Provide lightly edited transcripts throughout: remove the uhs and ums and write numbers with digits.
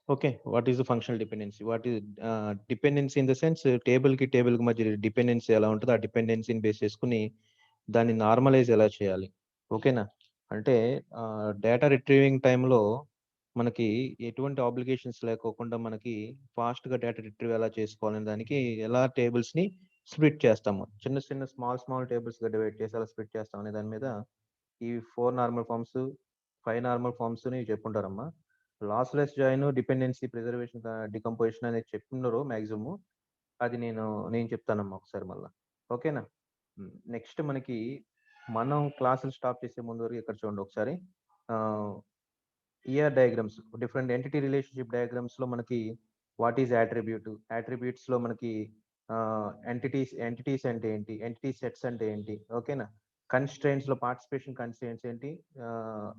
Okay. What is the functional dependency? What is dependency in the sense టేబుల్‌కి మధ్య dependency ఎలా ఉంటదో, ఆ డిపెండెన్సీని బేస్ చేసుకొని దాన్ని నార్మలైజ్ ఎలా చేయాలి? ఓకేనా? అంటే డేటా రిట్రీవింగ్ టైమ్‌లో మనకి ఎటువంటి ఆబ్లిగేషన్స్ లేకోకుండా మనకి ఫాస్ట్‌గా డేటా రిట్రీవ్ ఎలా చేసుకోవాలనే దానికి ఎలా టేబుల్స్‌ని స్ప్లిట్ చేస్తాము. చిన్న స్మాల్ టేబుల్స్‌గా డివైడ్ చేసి ఎలా స్ప్లిట్ చేస్తాం అనే దాని మీద ఈ 4 నార్మల్ ఫార్మ్స్, 5 నార్మల్ ఫార్మ్స్‌ని చెప్పుంటారమ్మా. Lossless join, dependency preservation, decomposition అనేది చెప్పుండరు మాక్సిమము. అది నేను చెప్తానమ్మా ఒకసారి మళ్ళా. ఓకేనా? నెక్స్ట్ మనకి మనం క్లాసులు స్టాప్ చేసే ముందు వరకు ఇక్కడ చూడండి ఒకసారి. Ah, ER diagrams, different entity relationship డయాగ్రామ్స్‌లో మనకి వాట్ ఈస్ అట్రిబ్యూట్? అట్రిబ్యూట్స్‌లో మనకి ఎంటిటీస్ అంటే ఏంటి? ఎంటిటీ సెట్స్ అంటే ఏంటి? ఓకేనా? కన్‌స్ట్రెయింట్స్‌లో పార్టిసిపేషన్ కన్‌స్ట్రెయింట్స్ ఏంటి?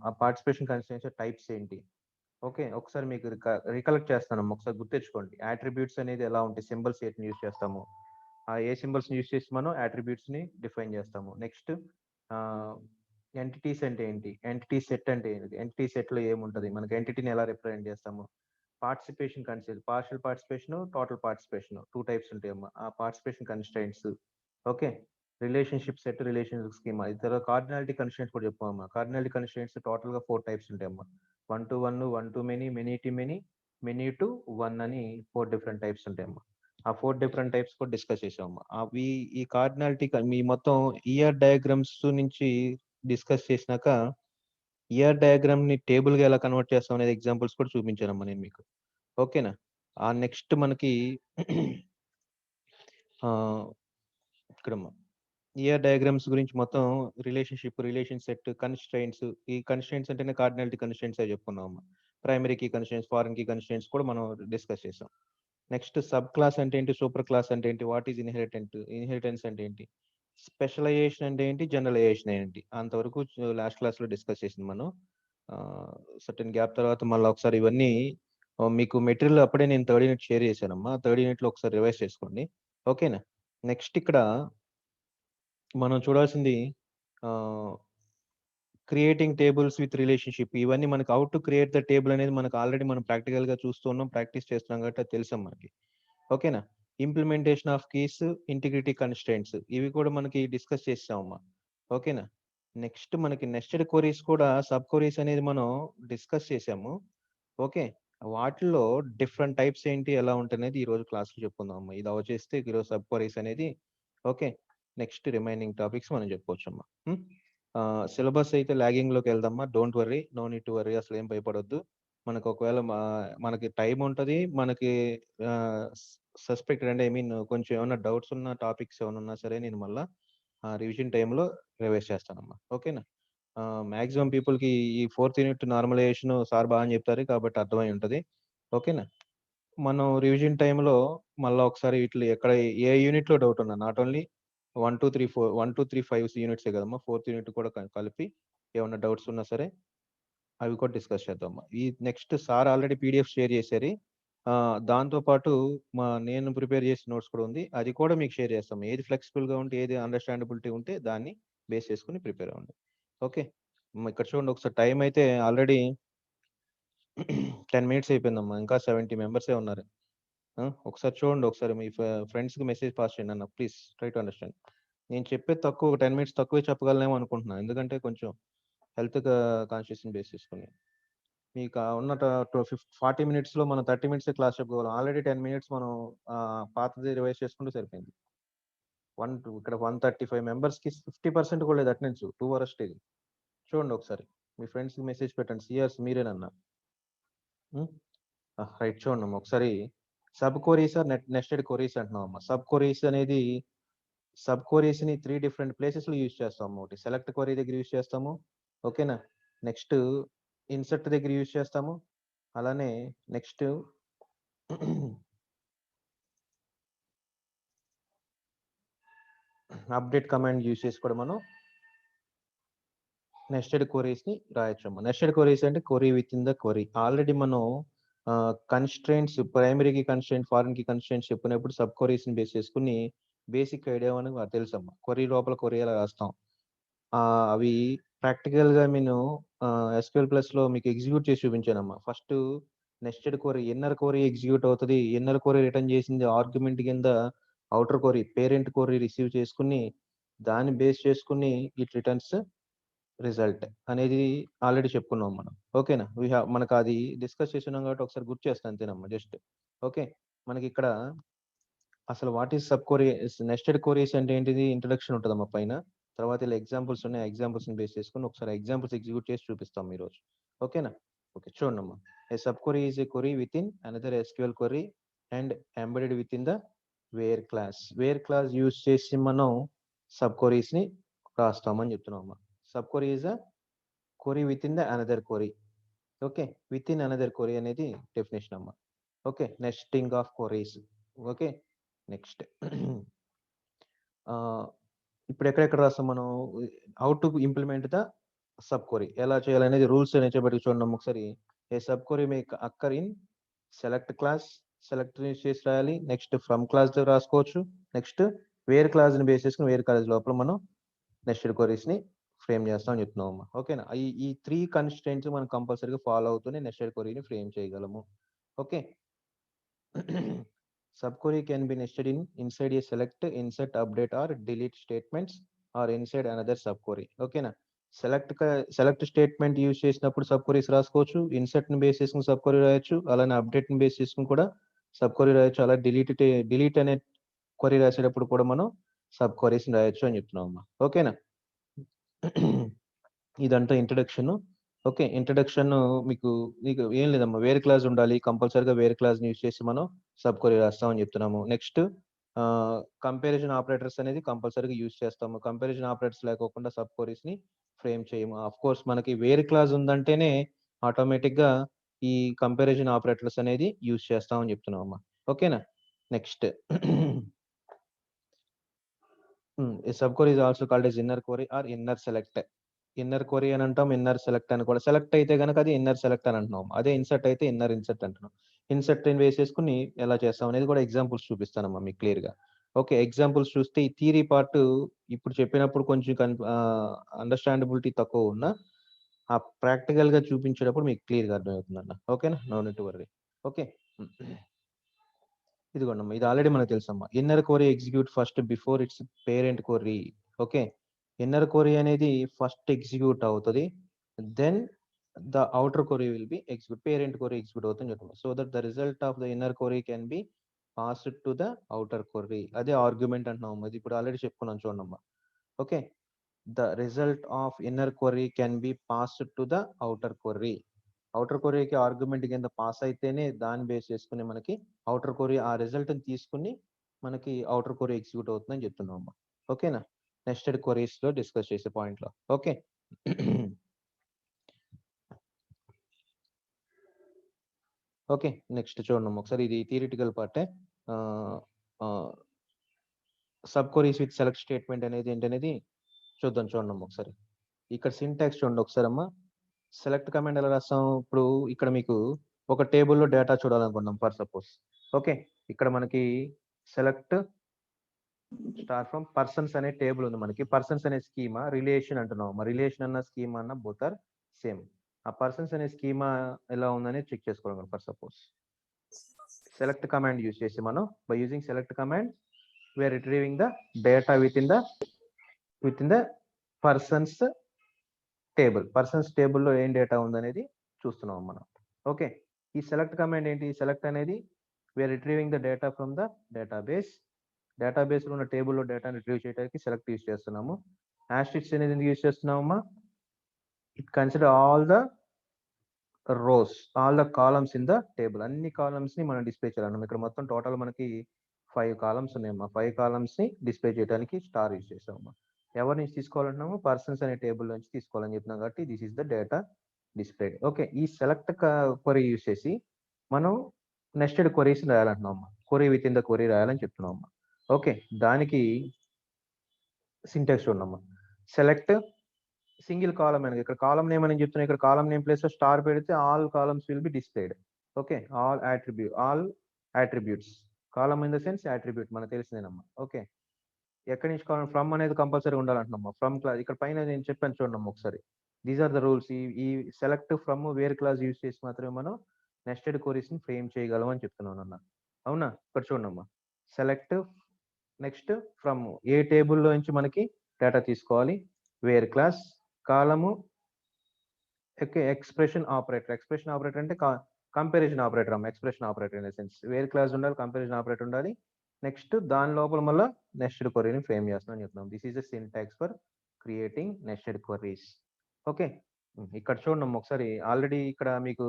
ఆ పార్టిసిపేషన్ కన్‌స్ట్రెయింట్స్ టైప్స్ ఏంటి? ఓకే. ఒకసారి మీకు రికలెక్ట్ చేస్తానమ్మా. ఒకసారి గుర్తెచ్చుకోండి. అట్రిబ్యూట్స్ అనేది ఎలా ఉంటాయి? సింబల్స్ ఏటిని యూజ్ చేస్తాము. ఆ ఏ సింబల్స్‌ని యూజ్ చేసి మనం అట్రిబ్యూట్స్‌ని డిఫైన్ చేస్తాము. నెక్స్ట్ ఆహ్, ఎంటిటీస్ అంటే ఏంటి? ఎంటిటీ సెట్ అంటే ఏంటిది? ఎంటిటీ సెట్‌లో ఏముంటది? మనకి ఎంటిటీని ఎలా రిప్రజెంట్ చేస్తాము? Participation constraints, partial participation, total participation 2 types ఉంటాయమ్మా. ఆ participation constraints. Okay. Relationship set, relationship schema. ఇది తర్వాత కార్డినాలిటీ కన్‌స్ట్రెయింట్స్ కూడా చెప్పుకోమమ్మా. కార్డినాలిటీ కన్‌స్ట్రెయింట్స్ టోటల్‌గా 4 types ఉంటాయమ్మా. 1 to 1, 1 to many, many to many, many to 1 అని 4 డిఫరెంట్ టైప్స్ ఉంటాయమ్మా. ఆ 4 డిఫరెంట్ టైప్స్ కూడా డిస్కస్ చేసామమ్మా. అవి ఈ కార్డినాలిటీ మీ మొత్తం ఈఆర్ డయాగ్రామ్స్ నుంచి డిస్కస్ చేసినాక, ఈఆర్ డయాగ్రామ్‌ని టేబుల్‌గా ఎలా కన్వర్ట్ చేస్తాం అనేది ఎగ్జాంపుల్స్ కూడా చూపించానమ్మా నేను మీకు. ఓకేనా? నెక్స్ట్ మనకి ఆహ్, ఇక్కడమ్మా ఈఆర్ డయాగ్రామ్స్ గురించి మొత్తం రిలేషన్ సెట్, కన్‌స్ట్రెయింట్స్. ఈ కన్‌స్ట్రెయింట్స్ అంటేనే కార్డినాలిటీ కన్‌స్ట్రెయింట్సే చెప్పుకున్నామమ్మా. Primary key constraints, foreign key constraints కూడా మనం డిస్కస్ చేసాం. నెక్స్ట్ సబ్ క్లాస్ అంటే ఏంటి? సూపర్ క్లాస్ అంటే ఏంటి? వాట్ ఈస్ ఇన్హెరిటెన్స్ అంటే ఏంటి? స్పెషలైజేషన్ అంటే ఏంటి? జనరలైజేషన్ ఏంటి? అంతవరకు లాస్ట్ క్లాస్‌లో డిస్కస్ చేసింది మనం. ఆహ్, సర్టెన్ గ్యాప్ తర్వాత మళ్ళా ఒకసారి ఇవన్నీ మీకు మెటీరియల్ అప్పుడే నేను థర్డ్ యూనిట్ షేర్ చేశానమ్మా. థర్డ్ యూనిట్‌లో ఒకసారి రివైజ్ చేసుకోండి. ఓకేనా? నెక్స్ట్ ఇక్కడ మనం చూడాల్సింది ఆహ్, క్రియేటింగ్ టేబుల్స్ విత్ రిలేషన్‌షిప్. ఇవన్నీ మనకు how to create the table అనేది మనకు ఆల్రెడీ మనం ప్రాక్టికల్‌గా చూస్తున్నాం. ప్రాక్టీస్ చేస్తున్నాం కాబట్టి అది తెలుసమ్మా మనకి. ఓకేనా? Implementation of keys, integrity constraints ఇవి కూడా మనకి డిస్కస్ చేసామమ్మా. ఓకేనా? నెక్స్ట్ మనకి నెస్టెడ్ క్వెరీస్ కూడా సబ్ క్వెరీస్ అనేది మనం డిస్కస్ చేసాము. ఓకే. వాటిల్లో డిఫరెంట్ టైప్స్ ఏంటి? ఎలా ఉంటనేది ఈరోజు క్లాస్‌లో చెప్పుకుందామమ్మా. ఇది అవచేస్తే ఈరోజు సబ్ క్వెరీస్ అనేది ఓకే. నెక్స్ట్ రిమైనింగ్ టాపిక్స్ మనం చెప్పుకోవచ్చమ్మా. సిలబస్ అయితే లాగింగ్‌లోకెళ్దమ్మా. Don't worry. No need to worry. అసలేం భయపడొద్దు. మనకు ఒకవేళ మనకి టైమ్ ఉంటది. మనకి ఆహ్, సస్పెక్టెడ్ అంటే ఐ మీన్ కొంచెం ఏమన్నా డౌట్స్ ఉన్న టాపిక్స్ ఏమన్నా ఉన్నా సరే నేను మళ్ళా రివిజన్ టైమ్‌లో రివైజ్ చేస్తానమ్మా. ఓకేనా? మాక్సిమం పీపుల్‌కి ఈ ఫోర్త్ యూనిట్ నార్మలైజేషన్ సార్ బాగానే చెప్తారు కాబట్టి అర్థమై ఉంటది. ఓకేనా? మనం రివిజన్ టైమ్‌లో మళ్ళా ఒకసారి ఎక్కడ ఏ యూనిట్‌లో డౌట్ ఉన్నా నాట్ ఓన్లీ 1, 2, 3, 4 1, 2, 3, 5 యూనిట్సే కదమ్మా. ఫోర్త్ యూనిట్ కూడా కలిపి ఏమన్నా డౌట్స్ ఉన్నా సరే అవి కూడా డిస్కస్ చేద్దామా. ఈ next sir already PDF share చేశారు. దాంతో పాటు నేను ప్రిపేర్ చేసిన నోట్స్ కూడా ఉంది. అది కూడా మీకు షేర్ చేస్తాం. ఏది ఫ్లెక్సిబుల్‌గా ఉంటే, ఏది అండర్‌స్టాండబిలిటీ ఉంటే దాన్ని బేస్ చేసుకొని ప్రిపేర్ అవ్వండి. ఓకే. ఇక్కడ చూడండి ఒకసారి టైమ్ అయితే ఆల్రెడీ 10 మినిట్స్ అయిపోయిందమ్మా. ఇంకా 70 మెంబర్సే ఉన్నారు. ఒకసారి చూడండి. ఒకసారి మీ ఫ్రెండ్స్‌కి మెసేజ్ పాస్ చేయండి అన్న. Please try to understand. నేను చెప్పేది తక్కువ, ఒక 10 మినిట్స్ తక్కువే చెప్పగలనేమో అనుకుంటున్నా. ఎందుకంటే కొంచెం హెల్త్ కాన్షియస్‌ని బేస్ చేసుకొని. మీకు ఉన్న 40 మినిట్స్‌లో మనం 30 మినిట్సే క్లాస్ చెప్పుకోగలం. ఆల్రెడీ 10 మినిట్స్ మనం పాతది రివైజ్ చేసుకుంటే సరిపోయింది. ఇక్కడ 135 మెంబర్స్‌కి 50% కూడా లేదు అటెండెన్స్. 2 వరస్ట్ ఇది. చూడండి ఒకసారి. మీ ఫ్రెండ్స్‌కి మెసేజ్ పెట్టండి. సీఆర్స్ మీరేనన్నా. హ్మ్. రైట్ చూడండమ్మా ఒకసారి. Sub queries or nested queries అంటున్నామమ్మా. సబ్ క్వెరీస్‌ని 3 డిఫరెంట్ ప్లేసెస్‌లో యూజ్ చేస్తాము. ఒకటి సెలెక్ట్ క్వెరీ దగ్గర యూజ్ చేస్తాము. ఓకేనా? నెక్స్ట్ ఇన్సర్ట్ దగ్గర యూజ్ చేస్తాము. అలానే నెక్స్ట్ అప్డేట్ కమాండ్ యూజ్ చేసి కూడా మనం నెస్టెడ్ క్వెరీస్‌ని రాయొచ్చమ్మా. నెస్టెడ్ క్వెరీస్ అంటే query within the query. Already మనం కన్‌స్ట్రెయింట్స్ ప్రైమరీకి కన్‌స్ట్రెయింట్, ఫారెన్‌కి కన్‌స్ట్రెయింట్స్ చెప్పినప్పుడు సబ్ క్వెరీస్‌ని బేస్ చేసుకొని బేసిక్ ఐడియా అని తెలుసమ్మా. క్వెరీ లోపల క్వెరీ ఎలా రాస్తాం. అవి ప్రాక్టికల్‌గా ఎస్క్యూఎల్ ప్లస్లో మీకు ఎగ్జిక్యూట్ చేసి చూపించానమ్మా. First nested query, inner query execute అవుతుంది. ఇన్నర్ క్వరీ రిటర్న్ చేసింది ఆర్గ్యుమెంట్ కింద outer query, parent query receive చేసుకుని దాన్ని బేస్ చేసుకుని ఇట్ రిటర్న్స్ రిజల్ట్ అనేది ఆల్రెడీ చెప్పుకున్నాం మనం. ఓకేనా? మనకు అది డిస్కస్ చేస్తున్నాం కాబట్టి ఒకసారి గుర్తు చేస్తాను అంతేనమ్మా జస్ట్. ఓకే, మనకి ఇక్కడ అసలు what is sub query, nested queries అంటే ఏంటిది ఇంట్రడక్షన్ ఉంటుందమ్మా పైన. తర్వాత ఇలా ఎగ్జాంపుల్స్ ఉన్నాయి, ఎగ్జాంపుల్స్ బేస్ చేసుకుని ఒకసారి ఎగ్జాంపుల్స్ ఎగ్జిక్యూట్ చేసి చూపిస్తాం ఈరోజు. ఓకేనా? ఓకే, చూడండమ్మా. A sub query is a query within another SQL query and embedded within the where clause. Where clause use చేసి మనం సబ్ క్వరీస్ ని రాస్తామని చెప్తున్నాం అమ్మా. Sub query is a query within the another query. Okay, within another query అనేది definition అమ్మా. Okay, nesting of queries. Okay, next ఇప్పుడు ఎక్కడెక్కడ రాస్తాం మనం, how to implement the sub query, ఎలా చేయాలనేది రూల్స్ అనేది చెప్పబడి చూడండి ఒకసారి. A sub query may occur in select clause, select చేసి రాయాలి. నెక్స్ట్ ఫ్రమ్ క్లాస్ రాసుకోవచ్చు. నెక్స్ట్ వేర్ క్లాస్ ని బేస్ చేసుకుని వేర్ క్లాస్ లోపల మనం నెస్టెడ్ క్వరీస్ ని ఫ్రేమ్ చేస్తామని చెప్తున్నాం అమ్మా. ఓకేనా? ఈ 3 కన్స్ట్రెంట్స్ మనం కంపల్సరీగా ఫాలో అవుతూనే నెస్టెడ్ క్వరీని ఫ్రేమ్ చేయగలము. Okay, sub query can be nested inside a select, insert, update or delete statements or inside another sub query. ఓకేనా? సెలెక్ట్ స్టేట్మెంట్ యూజ్ చేసినప్పుడు సబ్ క్వరీస్ రాసుకోవచ్చు. ఇన్సర్ట్ ని బేస్ చేసుకుని సబ్ క్వరీ రాయొచ్చు. అలానే అప్డేట్ ని బేస్ చేసుకుని కూడా సబ్ క్వరీ రాయొచ్చు. అలా డిలీట్ అనే క్వరీ రాసేటప్పుడు కూడా మనం సబ్ క్వరీస్ రాయొచ్చు అని చెప్తున్నాం అమ్మా. ఓకేనా? ఇదంతా ఇంట్రడక్షన్. ఓకే, ఇంట్రడక్షన్ మీకు మీకు ఏం లేదమ్మా, వేరే క్లాస్ ఉండాలి కంపల్సరీగా. వేరే క్లాస్ యూజ్ చేసి మనం సబ్ క్వరీ రాస్తామని చెప్తున్నాము. నెక్స్ట్ కంపారిజన్ ఆపరేటర్స్ అనేది కంపల్సరీగా యూజ్ చేస్తాము. కంపారిజన్ ఆపరేటర్స్ లేకోకుండా సబ్ క్వరీస్ ని ఫ్రేమ్ చేయము. ఆఫ్ కోర్స్ మనకి వేరే క్లాస్ ఉందంటేనే ఆటోమేటిక్ గా ఈ కంపారిజన్ ఆపరేటర్స్ అనేది యూజ్ చేస్తామని చెప్తున్నాం అమ్మా. ఓకేనా? Next sub query is also called as inner query or inner select. Inner query అని అంటాం, ఇన్నర్ సెలెక్ట్ అని కూడా. సెలెక్ట్ అయితే కనుక అది ఇన్నర్ సెలెక్ట్ అని అంటున్నాం. అదే ఇన్సర్ట్ అయితే ఇన్నర్ ఇన్సర్ట్ అంటున్నాం. ఇన్సర్ట్ వేసేసుకుని ఎలా చేస్తాం అనేది కూడా ఎగ్జాంపుల్స్ చూపిస్తానమ్మా మీకు క్లియర్ గా. ఓకే, ఎగ్జాంపుల్స్ చూస్తే ఈ థియరీ పార్ట్ ఇప్పుడు చెప్పినప్పుడు కొంచెం అండర్స్టాండబిలిటీ తక్కువ ఉన్నా ఆ ప్రాక్టికల్ గా చూపించేటప్పుడు మీకు క్లియర్ గా అర్థమవుతుంది అన్న. ఓకేనా? No need to worry. Okay, ఇదిగోండమ్మా, ఇది ఆల్రెడీ మనకు తెలుసమ్మా. Inner query execute first before its parent query. Okay, inner query అనేది ఫస్ట్ ఎగ్జిక్యూట్ అవుతుంది, then the outer query will be execute, parent query execute అవుతుంది చెప్తాం. So that the result of the inner query can be passed to the outer query. అదే argument అంటున్నాం. అది ఇప్పుడు already చెప్పుకున్నాం చూడమ్మా. Okay, the result of inner query can be passed to the outer query. Outer క్వరీకి argument కింద pass అయితేనే దాన్ని బేస్ చేసుకుని మనకి అవుటర్ క్వరీ ఆ రిజల్ట్ ని తీసుకుని మనకి అవుటర్ క్వరీ ఎగ్జిక్యూట్ అవుతుందని చెప్తున్నాం. ఓకేనా? నెస్టెడ్ క్వరీస్ లో డిస్కస్ చేసే పాయింట్ లో. ఓకే, ఓకే, నెక్స్ట్ చూడండి ఒకసారి. ఇది థియరిటికల్ పార్టే. Sub queries with select statement అనేది ఏంటనేది చూద్దాం. చూడండి ఒకసారి. ఇక్కడ సింటాక్స్ చూడండి ఒకసారి అమ్మా. సెలెక్ట్ కమాండ్ ఎలా రాస్తాం? ఇప్పుడు ఇక్కడ మీకు ఒక టేబుల్లో డేటా చూడాలనుకుంటున్నాం ఫర్ సపోజ్. ఓకే, ఇక్కడ మనకి సెలెక్ట్ స్టార్ ఫ్రమ్ పర్సన్స్ అనే టేబుల్ ఉంది మనకి. పర్సన్స్ అనే స్కీమా, రిలేషన్ అంటున్నాం. రిలేషన్ అన్న స్కీమా అన్న బోత్ ఆర్ సేమ్. ఆ పర్సన్స్ అనే స్కీమా ఎలా ఉందని చెక్ చేసుకోవాలి. For suppose select command use చేసి మనం by using select command we're retrieving the data within the persons table. Persons టేబుల్లో ఏం డేటా ఉందనేది చూస్తున్నాం మనం. ఓకే, ఈ సెలెక్ట్ కమాండ్ ఏంటి? సెలెక్ట్ అనేది we're retrieving the data from the database. డేటాబేస్లో ఉన్న టేబుల్లో డేటాని రిట్రీవ్ చేయడానికి సెలెక్ట్ యూజ్ చేస్తున్నాము. ఆస్ట్రిక్స్ అనేది ఎందుకు యూజ్ చేస్తున్నామమ్మా? It consider all the rows, all the columns in the table. అన్ని కాలమ్స్ ని మనం డిస్ప్లే చేయాలన్నాం. ఇక్కడ మొత్తం టోటల్ మనకి 5 కాలమ్స్ ఉన్నాయమ్మా. 5 కాలమ్స్ ని డిస్ప్లే చేయడానికి స్టార్ యూజ్ చేసామమ్మా. ఎవరి నుంచి తీసుకోవాలంటున్నాము? పర్సన్స్ అనే టేబుల్ నుంచి తీసుకోవాలని చెప్తున్నాం కాబట్టి this is the data displayed. Okay, ఈ సెలెక్ట్ క్వరీ యూజ్ చేసి మనం నెస్టెడ్ క్వరీస్ రాయాలంటున్నాం. Query within the query రాయాలని చెప్తున్నాం. ఓకే, దానికి సింటాక్స్ చూడమ్మా. సెలెక్ట్ సింగిల్ కాలమ్ అనేది, ఇక్కడ కాలమ్ నేమ్ అని చెప్తున్నా. ఇక్కడ కాలమ్ నేమ్ ప్లేస్ లో స్టార్ పెడితే all columns will be displayed. Okay, all attributes. Column in the sense attribute మనకు తెలిసిందేనమ్మా. ఓకే, ఎక్కడి నుంచి కాలం? ఫ్రమ్ అనేది కంపల్సరీ ఉండాలంటున్నాం. ఫ్రమ్ క్లాస్ ఇక్కడ పైన నేను చెప్పాను చూడండి ఒకసారి. These are the rules. ఈ select from where clause use చేసి మాత్రమే మనం నెస్టెడ్ క్వరీస్ ని ఫ్రేమ్ చేయగలం అని చెప్తున్నాను అన్న. అవునా? ఇక్కడ చూడమ్మా, సెలెక్ట్ నెక్స్ట్ ఫ్రమ్ ఏ టేబుల్లో నుంచి మనకి డేటా తీసుకోవాలి, where clause column expression operator అంటే కంపారిజన్ ఆపరేటర్ అమ్మ. Expression operator in the sense where clause ఉండాలి, కంపారిజన్ ఆపరేటర్ ఉండాలి. నెక్స్ట్ దాని లోపల మళ్ళీ నెస్టెడ్ క్వరీని ఫ్రేమ్ చేస్తున్నాం చెప్తున్నాం. This is the syntax for creating nested queries. Okay, ఇక్కడ చూడండి ఒకసారి. ఆల్రెడీ ఇక్కడ మీకు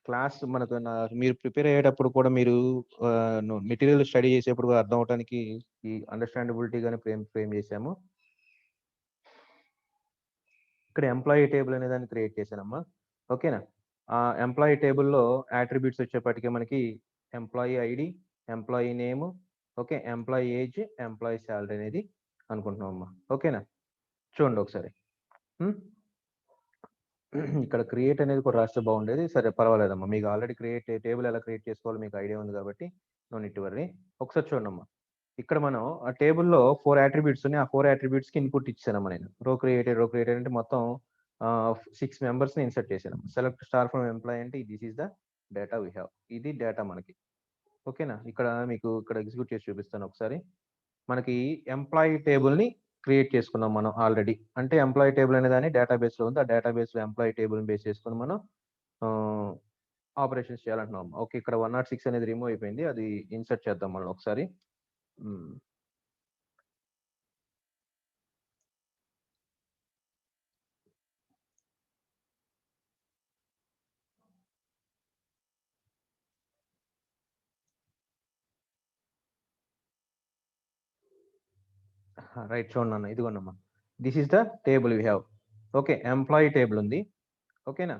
క్లాస్ మనకు మీరు ప్రిపేర్ అయ్యేటప్పుడు కూడా మీరు మెటీరియల్ స్టడీ చేసేప్పుడు కూడా అర్థం అవడానికి ఈ అండర్స్టాండబిలిటీ గానే ఫ్రేమ్ చేసాము. ఇక్కడ ఎంప్లాయీ టేబుల్ అనే దాన్ని క్రియేట్ చేశానమ్మా. ఓకేనా? ఆ ఎంప్లాయీ టేబుల్లో యాట్రిబ్యూట్స్ వచ్చేప్పటికి మనకి employee ID, employee name, okay, employee age, employee salary అనేది అనుకుంటున్నాం అమ్మా. ఓకేనా? చూడండి ఒకసారి. ఇక్కడ క్రియేట్ అనేది కూడా రాస్తే బాగుండేది. సరే పర్వాలేదమ్మా, మీకు ఆల్రెడీ టేబుల్ ఎలా క్రియేట్ చేసుకోవాలో మీకు ఐడియా ఉంది కాబట్టి నో నీడ్ టు వర్రీ. ఒకసారి చూడమ్మా, ఇక్కడ మనం ఆ టేబుల్లో 4 అట్రిబ్యూట్స్ ఉన్నాయి. ఆ 4 అట్రిబ్యూట్స్ కి ఇన్పుట్ ఇచ్చానమ్మా నేను. రో క్రియేటెడ్ అంటే మొత్తం 6 మెంబర్స్ ని ఇన్సర్ట్ చేశాను. సెలెక్ట్ స్టార్ ఫ్రమ్ ఎంప్లాయీ అంటే this is the data we have. ఇది డేటా మనకి. ఓకేనా? ఇక్కడ మీకు ఇక్కడ ఎగ్జిక్యూట్ చేసి చూపిస్తాను ఒకసారి. మనకి ఎంప్లాయీ టేబుల్ ని క్రియేట్ చేసుకున్నాం మనం ఆల్రెడీ. అంటే ఎంప్లాయీ టేబుల్ అనే దాన్ని డేటాబేస్ లో ఉంది. ఆ డేటాబేస్ లో ఎంప్లాయీ టేబుల్ బేస్ చేసుకుని మనం ఆపరేషన్స్ చేయాలంటున్నాం. ఓకే, ఇక్కడ 106 అనేది రిమూవ్ అయిపోయింది. అది ఇన్సర్ట్ చేద్దాం మనం ఒకసారి. రైట్, చూడండి అన్న, ఇదిగోండమ్మా. This is the table we have. Okay, employee table ఉంది. ఓకేనా?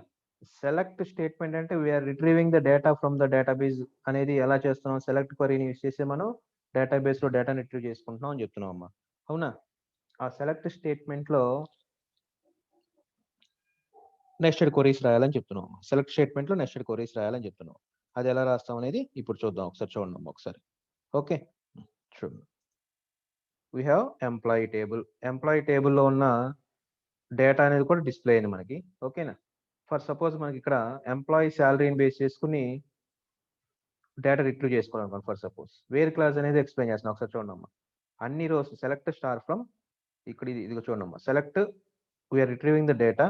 సెలెక్ట్ స్టేట్మెంట్ అంటే we are retrieving the data from the database అనేది ఎలా చేస్తున్నాం? సెలెక్ట్ క్వరీని యూస్ చేసి మనం డేటాబేస్ లో డేటాని రిట్రీవ్ చేసుకుంటున్నాం అని చెప్తున్నాం అమ్మా. అవునా? ఆ సెలెక్ట్ స్టేట్మెంట్ లో నెస్టెడ్ క్వరీస్ రాయాలని చెప్తున్నాం. సెలెక్ట్ స్టేట్మెంట్ లో నెస్టెడ్ క్వరీస్ రాయాలని చెప్తున్నాం. అది ఎలా రాస్తాం అనేది ఇప్పుడు చూద్దాం. ఒకసారి చూడండి అమ్మా ఒకసారి. ఓకే, చూడండి. We have employee table. Employee టేబుల్లో ఉన్న డేటా అనేది కూడా డిస్ప్లే అయింది మనకి. ఓకేనా? ఫర్ సపోజ్ మనకి ఇక్కడ ఎంప్లాయీ శాలరీని బేస్ చేసుకుని డేటా రిట్రీవ్ చేసుకోవాలనుకోండి. ఫర్ సపోజ్ వేర్ క్లాస్ అనేది ఎక్స్ప్లెయిన్ చేస్తున్నాం. ఒకసారి చూడమ్మా. అన్ని రోస్ సెలెక్ట్ స్టార్ ఫ్రమ్ ఇక్కడ ఇదిగో చూడమ్మా. Select we're retrieving the data,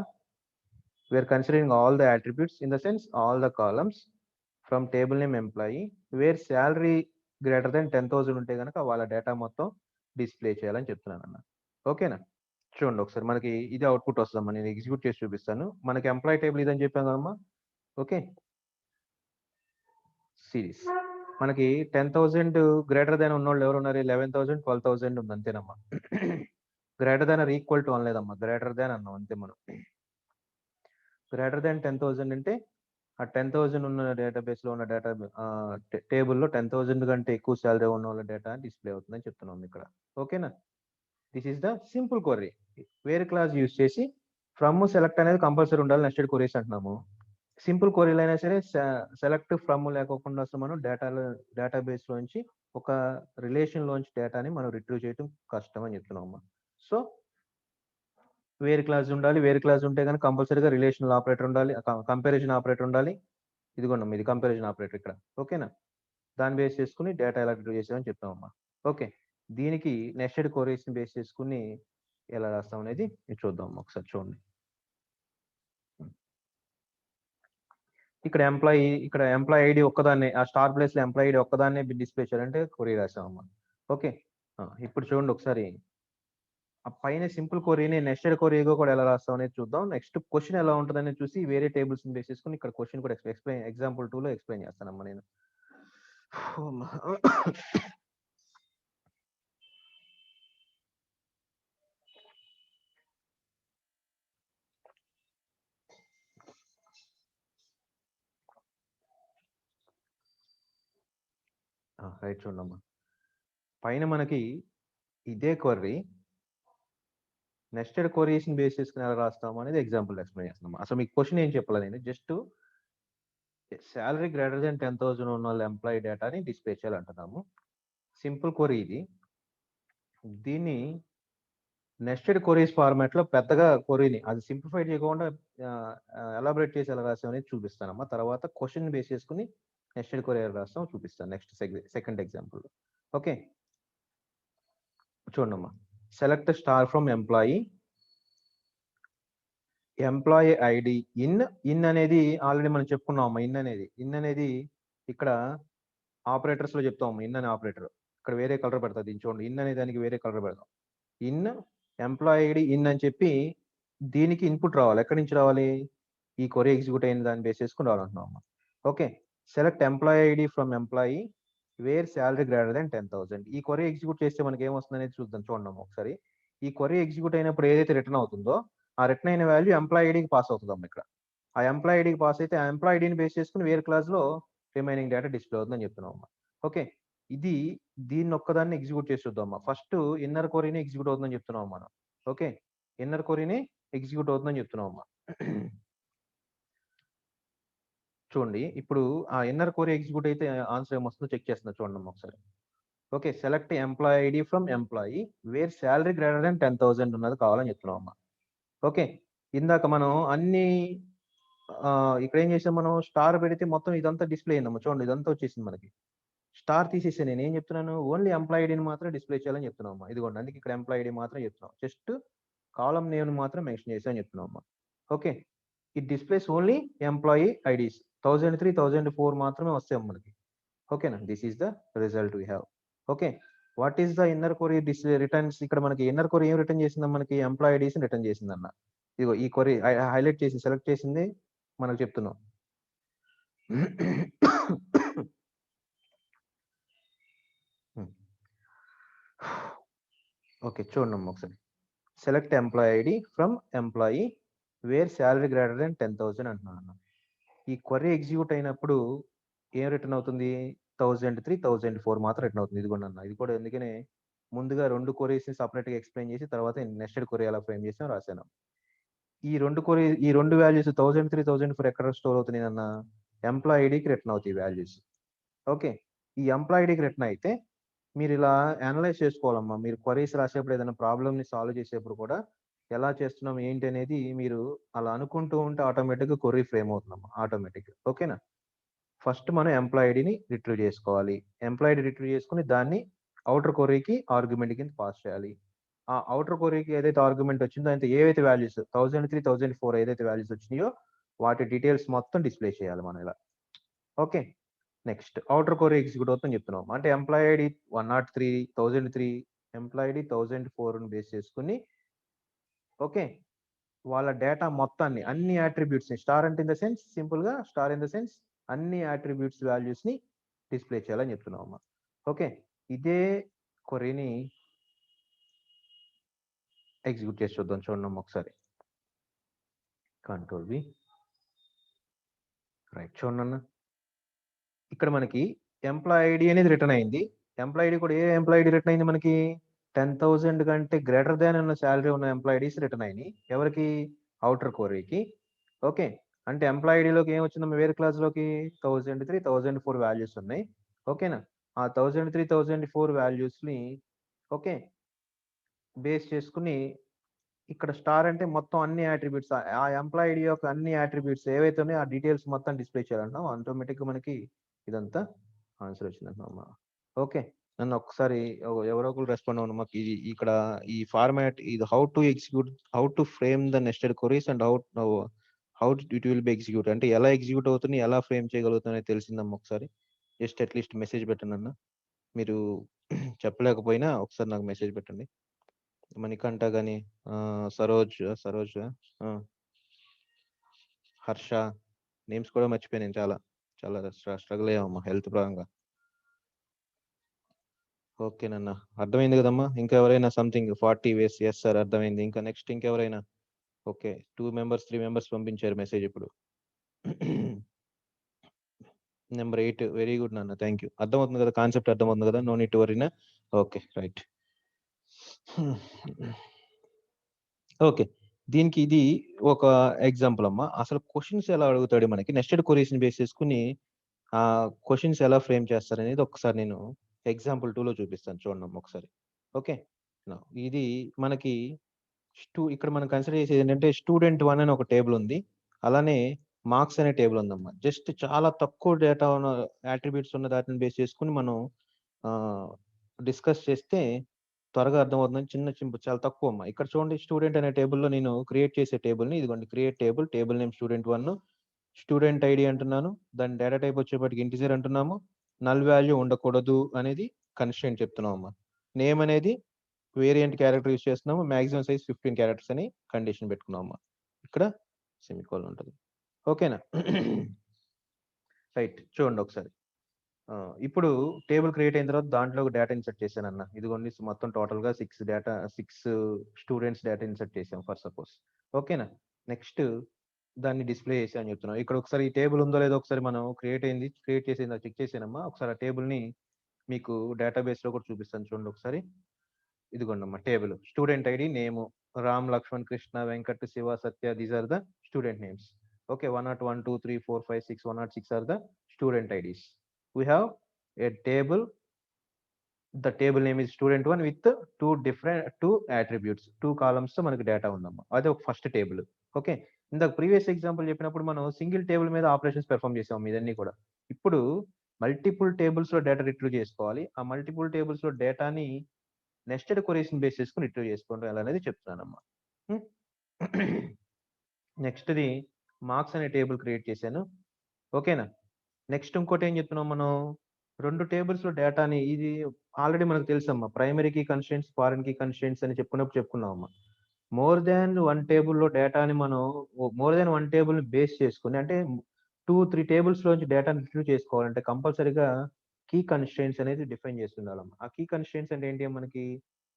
we're considering all the attributes in the sense all the columns from table name employee where salary greater than 10,000 ఉంటే కనుక వాళ్ళ డేటా మొత్తం డిస్ప్లే చేయాలని చెప్తున్నాను అన్న. ఓకేనా? చూడండి ఒకసారి, మనకి ఇది అవుట్పుట్ వస్తుందమ్మా. నేను ఎగ్జిక్యూట్ చేసి చూపిస్తాను. మనకి ఎంప్లాయీ టేబుల్ ఇదని చెప్పాను కదమ్మా. ఓకే, సిరీస్ మనకి 10,000 గ్రేటర్ దాన్ ఉన్నోళ్ళు ఎవరు ఉన్నారు? 11,000, 12,000 ఉంది అంతేనమ్మా. Greater than or equal to అనలేదమ్మా, గ్రేటర్ దాన్ అన్నాం అంతే. మనం గ్రేటర్ దాన్ 10,000 అంటే ఆ 10,000 ఉన్న డేటాబేస్ లో ఉన్న డేటా టేబుల్లో 10,000 కంటే ఎక్కువ శాలరీ ఉన్న వాళ్ళ డేటా డిస్ప్లే అవుతుందని చెప్తున్నాం ఇక్కడ. ఓకేనా? This is the simple query. వేరే క్లాస్ యూజ్ చేసి ఫ్రమ్ సెలెక్ట్ అనేది కంపల్సరీ ఉండాలి నెస్టెడ్ క్వరీస్ అంటున్నాము. సింపుల్ క్వరీలు అయినా సరే సెలెక్ట్ ఫ్రమ్ లేకోకుండా అసలు మనం డేటాబేస్ లోంచి ఒక రిలేషన్ లోంచి డేటాని మనం రిట్రీవ్ చేయడం కష్టం అని చెప్తున్నాం. సో వేర్ క్లాస్ ఉండాలి. వేర్ క్లాస్ ఉంటే కనుక కంపల్సరీగా రిలేషనల్ ఆపరేటర్ ఉండాలి, కంపారిజన్ ఆపరేటర్ ఉండాలి. ఇదిగోండి ఇది కంపారిజన్ ఆపరేటర్ ఇక్కడ. ఓకేనా? దాన్ని బేస్ చేసుకుని డేటా ఎలా రిట్రీవ్ చేసామని చెప్తామమ్మా. ఓకే, దీనికి నెస్టెడ్ క్వరీస్ ని బేస్ చేసుకుని ఎలా రాస్తాం అనేది చూద్దాం ఒకసారి. చూడండి, ఇక్కడ ఎంప్లాయీ ఐడి ఒక్కదాన్ని, ఆ స్టార్ ప్లేస్ లో ఎంప్లాయీ ఐడి ఒక్కదాన్నే డిస్ప్లే చేయాలంటే క్వరీ రాసామమ్మా. ఓకే, ఇప్పుడు చూడండి ఒకసారి. ఆ పైన సింపుల్ క్వరీని నెస్టెడ్ క్వరీగా కూడా ఎలా రాస్తాం అనేది చూద్దాం. నెక్స్ట్ క్వశ్చన్ ఎలా ఉంటుందని చూసి వేరే టేబుల్స్ బేస్ చేసుకుని ఇక్కడ క్వశ్చన్ కూడా ఎగ్జాంపుల్ 2 లో ఎక్స్ప్లెయిన్ చేస్తానమ్మా నేను. రైట్, చూడమ్మా. పైన మనకి ఇదే క్వరీ నెస్టెడ్ క్వరీస్ ని బేస్ చేసుకుని ఎలా రాస్తాం అనేది ఎగ్జాంపుల్ ఎక్స్ప్లెయిన్ చేస్తున్నాం. అసలు మీకు క్వశ్చన్ ఏం చెప్పాలి నేను? జస్ట్ శాలరీ గ్రేటర్ దెన్ 10,000 ఉన్న వాళ్ళ ఎంప్లాయీ డేటాని డిస్ప్లే చేయాలంటున్నాము. సింపుల్ క్వరీ ఇది. దీన్ని నెస్టెడ్ క్వరీస్ ఫార్మాట్ లో పెద్దగా క్వరీని అది సింప్లిఫై చేయకుండా ఎలాబరేట్ చేసి ఎలా రాసాం అనేది చూపిస్తానమ్మా. తర్వాత క్వశ్చన్ బేస్ చేసుకుని నెస్టెడ్ క్వరీ ఎలా రాస్తాం చూపిస్తాను నెక్స్ట్ సెకండ్ ఎగ్జాంపుల్. ఓకే, చూడమ్మా. Select star from employee ID in అనేది ఆల్రెడీ మనం చెప్పుకున్నాం. ఇన్ అనేది ఇక్కడ ఆపరేటర్స్ లో చెప్తాం. ఇన్ అనే ఆపరేటర్ ఇక్కడ వేరే కలర్ పెడతాం. దీన్ని చూడండి, ఇన్ అనే దానికి వేరే కలర్ పెడతాం. ఇన్ ఎంప్లాయీ ఐడి ఇన్ అని చెప్పి దీనికి ఇన్పుట్ రావాలి. ఎక్కడి నుంచి రావాలి? ఈ క్వరీ ఎగ్జిక్యూట్ అయిన దాన్ని బేస్ చేసుకుని రావాలంటున్నాం. Okay, select employee ID from employee where salary greater than 10,000. ఈ క్వరీ ఎగ్జిక్యూట్ చేస్తే మనకి ఏమొస్తుంది అనేది చూద్దాం. చూడండి ఒకసారి. ఈ క్వరీ ఎగ్జిక్యూట్ అయినప్పుడు ఏదైతే రిటర్న్ అవుతుందో ఆ రిటర్న్ అయిన వాల్యూ ఎంప్లాయీ ఐడికి పాస్ అవుతుందమ్మా. ఇక్కడ ఆ ఎంప్లాయీ ఐడికి పాస్ అయితే ఆ ఎంప్లాయీ ఐడిని బేస్ చేసుకుని వేరే క్లాస్ లో రిమైనింగ్ డేటా డిస్ప్లే అవుతుందని చెప్తున్నాం అమ్మా. ఓకే, ఇది దీన్ని ఒక్కదాన్ని ఎగ్జిక్యూట్ చేసి చూద్దామా. ఫస్ట్ ఇన్నర్ క్వరీని ఎగ్జిక్యూట్ అవుతుందని చెప్తున్నాం మనం. ఓకే, ఇన్నర్ క్వరీని ఎగ్జిక్యూట్ అవుతుందని చెప్తున్నాం అమ్మా. చూడండి, ఇప్పుడు ఆ ఇన్నర్ క్వరీ ఎగ్జిక్యూట్ అయితే ఆన్సర్ ఏమొస్తుందో చెక్ చేస్తున్నా చూడండి అమ్మా ఒకసారి. Okay, select employee ID from employee where salary greater than 10,000 ఉన్నది కావాలని చెప్తున్నాం అమ్మా. ఓకే, ఇందాక మనం అన్ని ఇక్కడ ఏం చేసాం, మనం స్టార్ పెడితే మొత్తం ఇదంతా డిస్ప్లే అయిందమ్మా. చూడండి, ఇదంతా వచ్చేసింది మనకి. స్టార్ తీసేసి నేను ఏం చెప్తున్నాను, ఓన్లీ ఎంప్లాయీ ఐడిని మాత్రం డిస్ప్లే చేయాలని చెప్తున్నాం అమ్మా. ఇదిగోండి, అందుకే ఇక్కడ ఎంప్లాయీ ఐడి మాత్రం చెప్తున్నాం. జస్ట్ కాలం నేమ్ మాత్రం మెన్షన్ చేసామని చెప్తున్నాం అమ్మా. Okay, it displays only employee IDs 1003, 1004 మాత్రమే వస్తాయి మనకి. ఓకేనా, this is the result we have. Okay, what is the inner query returns? ఇక్కడ మనకి ఇన్నర్ క్వరీ ఏం రిటర్న్ చేసిందా, మనకి ఎంప్లాయీ ఐడీస్ రిటర్న్ చేసిందన్న. ఇదిగో ఈ క్వరీ హైలైట్ చేసి సెలెక్ట్ చేసింది మనకు చెప్తున్నాం. ఓకే, చూడండి ఒకసారి. Select employee ID from employee where salary greater than 10,000 అంటున్నాను. ఈ క్వరీ ఎగ్జిక్యూట్ అయినప్పుడు ఏం రిటర్న్ అవుతుంది? 1003, 1004 మాత్రం రిటర్న్ అవుతుంది. ఇదిగోండి అన్న, ఇది కూడా ఎందుకనే ముందుగా 2 క్వరీస్ సపరేట్ గా ఎక్స్ప్లెయిన్ చేసి తర్వాత నెస్టెడ్ క్వరీ ఎలా ఫ్రేమ్ చేసాం రాశాను. ఈ రెండు వాల్యూస్ 1003, 1004 ఎక్కడ స్టోర్ అవుతున్నాయి అన్న? ఎంప్లాయీ ఐడికి రిటర్న్ అవుతాయి వాల్యూస్. ఓకే, ఈ ఎంప్లాయీ ఐడికి రిటర్న్ అయితే మీరు ఇలా అనలైజ్ చేసుకోవాలమ్మా. మీరు క్వరీస్ రాసేప్పుడు ఏదైనా ప్రాబ్లమ్ ని సాల్వ్ చేసేప్పుడు కూడా ఎలా చేస్తున్నాం ఏంటి అనేది మీరు అలా అనుకుంటూ ఉంటే ఆటోమేటిక్గా క్వరీ ఫ్రేమ్ అవుతుందమ్మా ఆటోమేటిక్. ఓకేనా, ఫస్ట్ మనం ఎంప్లాయీ ఐడిని రిట్రీవ్ చేసుకోవాలి. ఎంప్లాయీ ఐడి రిట్రీవ్ చేసుకుని దాన్ని అవుటర్ క్వరీకి ఆర్గ్యుమెంట్ కింద పాస్ చేయాలి. ఆ అవుటర్ క్వరీకి ఏదైతే ఆర్గ్యుమెంట్ వచ్చిందో అయితే ఏవైతే వాల్యూస్ 1003, 1004 ఏదైతే వాల్యూస్ వచ్చినాయో వాటి డీటెయిల్స్ మొత్తం డిస్ప్లే చేయాలి మనం ఇలా. Okay, next outer query execute అవుతుందని చెప్తున్నాం. అంటే employee ID 103, 1003, employee ID 1004 base చేసుకుని ఓకే వాళ్ళ డేటా మొత్తాన్ని అన్ని అట్రిబ్యూట్స్ ని స్టార్ అంటే ఇన్ ద సెన్స్ సింపుల్ గా స్టార్ ఇన్ ద సెన్స్ అన్ని అట్రిబ్యూట్స్ వాల్యూస్ ని డిస్ప్లే చేయాలని చెప్తున్నాం అమ్మా. ఓకే, ఇదే క్వరీని ఎగ్జిక్యూట్ చేసి చూద్దాం. చూడండి ఒకసారి. Control V, right. చూడండి, ఇక్కడ మనకి ఎంప్లాయీ ఐడి అనేది రిటర్న్ అయింది. ఎంప్లాయీ ఐడి కూడా ఏ ఎంప్లాయీ ఐడి రిటర్న్ అయింది మనకి? 10,000 కంటే గ్రేటర్ దాన్ ఉన్న శాలరీ ఉన్న ఎంప్లాయీ ఐడీస్ రిటర్న్ అయినాయి. ఎవరికి? అవుటర్ క్వరీకి. ఓకే, అంటే ఎంప్లాయీ ఐడిలోకి ఏం వచ్చిందమ్మా వేరే క్లాస్ లోకి? 1003, 1004 వాల్యూస్ ఉన్నాయి. ఓకేనా, ఆ 1003, 1004 వాల్యూస్ ని ఓకే బేస్ చేసుకుని ఇక్కడ స్టార్ అంటే మొత్తం అన్ని అట్రిబ్యూట్స్ ఆ ఎంప్లాయీ ఐడి యొక్క అన్ని అట్రిబ్యూట్స్ ఏవైతే ఉన్నాయో ఆ డీటెయిల్స్ మొత్తం డిస్ప్లే చేయాలంటున్నాం. ఆటోమేటిక్ గా మనకి ఇదంతా ఆన్సర్ వచ్చిందంటున్నాం. ఓకే, నన్ను ఒకసారి ఎవరో ఒకరు రెస్పాండ్ అవ్వండి. మాకు ఇది ఇక్కడ ఈ ఫార్మాట్ ఇది how to frame the nested queries and how it will be execute అంటే ఎలా ఎగ్జిక్యూట్ అవుతుంది, ఎలా ఫ్రేమ్ చేయగలుగుతుంది తెలిసిందమ్మా. ఒకసారి జస్ట్ అట్లీస్ట్ మెసేజ్ పెట్టండి అన్న. మీరు చెప్పలేకపోయినా ఒకసారి నాకు మెసేజ్ పెట్టండి. మణికంఠ గాని సరోజ్ హర్ష నేమ్స్ కూడా మర్చిపోయాను. చాలా చాలా స్ట్రగుల్ అయ్యామమ్మా హెల్త్ పరంగా. ఓకేనన్న, అర్థమైంది కదమ్మా. ఇంకా ఎవరైనా సంథింగ్ 40 వేస్? ఎస్ సార్ అర్థమైంది. ఇంకా నెక్స్ట్ ఇంకెవరైనా? ఓకే, 2 మెంబర్స్ 3 మెంబర్స్ పంపించారు మెసేజ్ ఇప్పుడు. నెంబర్ 8 వెరీ గుడ్ నాన్న, థ్యాంక్ యూ. అర్థమవుతుంది కదా, కాన్సెప్ట్ అర్థమవుతుంది కదా, నో నీడ్ టు వరీనా. Okay right. ఓకే, దీనికి ఇది ఒక ఎగ్జాంపుల్ అమ్మా. అసలు క్వశ్చన్స్ ఎలా అడుగుతాడు మనకి నెస్టెడ్ క్వరీస్ ని బేస్ చేసుకుని ఆ క్వశ్చన్స్ ఎలా ఫ్రేమ్ చేస్తారు అనేది ఒకసారి నేను ఎగ్జాంపుల్ 2 లో చూపిస్తాను. చూడండి ఒకసారి. ఓకే, ఇది మనకి ఇక్కడ మనం కన్సిడర్ చేసేది ఏంటంటే స్టూడెంట్ 1 అని ఒక టేబుల్ ఉంది. అలానే మార్క్స్ అనే టేబుల్ ఉందమ్మా. జస్ట్ చాలా తక్కువ డేటా ఉన్న అట్రిబ్యూట్స్ ఉన్న దాటిని బేస్ చేసుకొని మనం డిస్కస్ చేస్తే త్వరగా అర్థమవుతుందని చాలా తక్కువ అమ్మా. ఇక్కడ చూడండి స్టూడెంట్ అనే టేబుల్‌లో నేను క్రియేట్ చేసే టేబుల్‌ని ఇదిగోండి create table name student 1 student ID అంటున్నాను. దాని డేటా టైప్ వచ్చేప్పటికి ఇంటిజర్ అంటున్నాము. నల్ వాల్యూ ఉండకూడదు అనేది కన్‌స్ట్రెయింట్ చెప్తున్నామమ్మా. నేమ్ అనేది వేరియంట్ క్యారెక్టర్ యూజ్ చేస్తున్నాము. మాక్సిమం సైజ్ 15 క్యారెక్టర్స్ అని కండిషన్ పెట్టుకున్నామమ్మా. ఇక్కడ సెమికోలన్ ఉంటది. ఓకేనా? రైట్. చూడండి ఒకసారి. ఇప్పుడు టేబుల్ క్రియేట్ అయిన తర్వాత దాంట్లో డేటా ఇన్సర్ట్ చేశానన్న. ఇదిగోండి మొత్తం టోటల్‌గా 6 స్టూడెంట్స్ డేటా ఇన్సర్ట్ చేసాం ఫర్ సపోజ్. ఓకేనా? నెక్స్ట్ దాన్ని డిస్‌ప్లే చేశా అని చెప్తున్నాం. ఇక్కడ ఒకసారి ఈ టేబుల్ ఉందో లేదో ఒకసారి మనం క్రియేట్ చేసిందా చెక్ చేసానమ్మా. ఒకసారి ఆ టేబుల్‌ని మీకు డేటాబేస్‌లో కూడా చూపిస్తాను చూడండి ఒకసారి. ఇదిగోండమ్మా table. Student ID, name Ram, Lakshman, Krishna, Venkat, Shiva, Satya these are the student names. Okay, 101, 2, 3, 4, 5, 6, 106 are the student IDs. We have a table. The table name is student 1 with two attributes, 2 columns తో మనకి డేటా ఉందమ్మా. అదే ఒక ఫస్ట్ టేబుల్. ఓకే. ఇందాక previous example చెప్పినప్పుడు మనం single table మీద operations perform చేసాం ఇదన్నీ కూడా. ఇప్పుడు మల్టిపుల్ టేబుల్స్ లో డేటా రిట్రీవ్ చేసుకోవాలి. ఆ మల్టిపుల్ టేబుల్స్ లో డేటాని నెస్టెడ్ క్వెరీస్ బేస్ చేసుకొని రిట్రీవ్ చేసుకోవడం ఎలా అనేది చెప్తున్నానమ్మా. నెక్స్ట్‌ది మార్క్స్ అనే టేబుల్ క్రియేట్ చేశాను. ఓకేనా? నెక్స్ట్ ఇంకోటి ఏం చెప్తున్నాం మనం 2 టేబుల్స్‌లో డేటాని ఇది ఆల్రెడీ మనకు తెలుసమ్మా. Primary key constraints, foreign key constraints అని చెప్పుకున్నామమ్మా. మోర్ దాన్ 1 టేబుల్‌లో డేటాని మనం మోర్ దాన్ 1 టేబుల్‌ని బేస్ చేసుకొని అంటే 2, 3 టేబుల్స్‌లోంచి డేటాని రిట్రీవ్ చేసుకోవాలంటే కంపల్సరీగా కీ కన్‌స్ట్రెయింట్స్ అనేది డిఫైన్ చేసి ఉండాలమ్మా. ఆ కీ కన్‌స్ట్రెయింట్స్ అంటే ఏంటి మనకి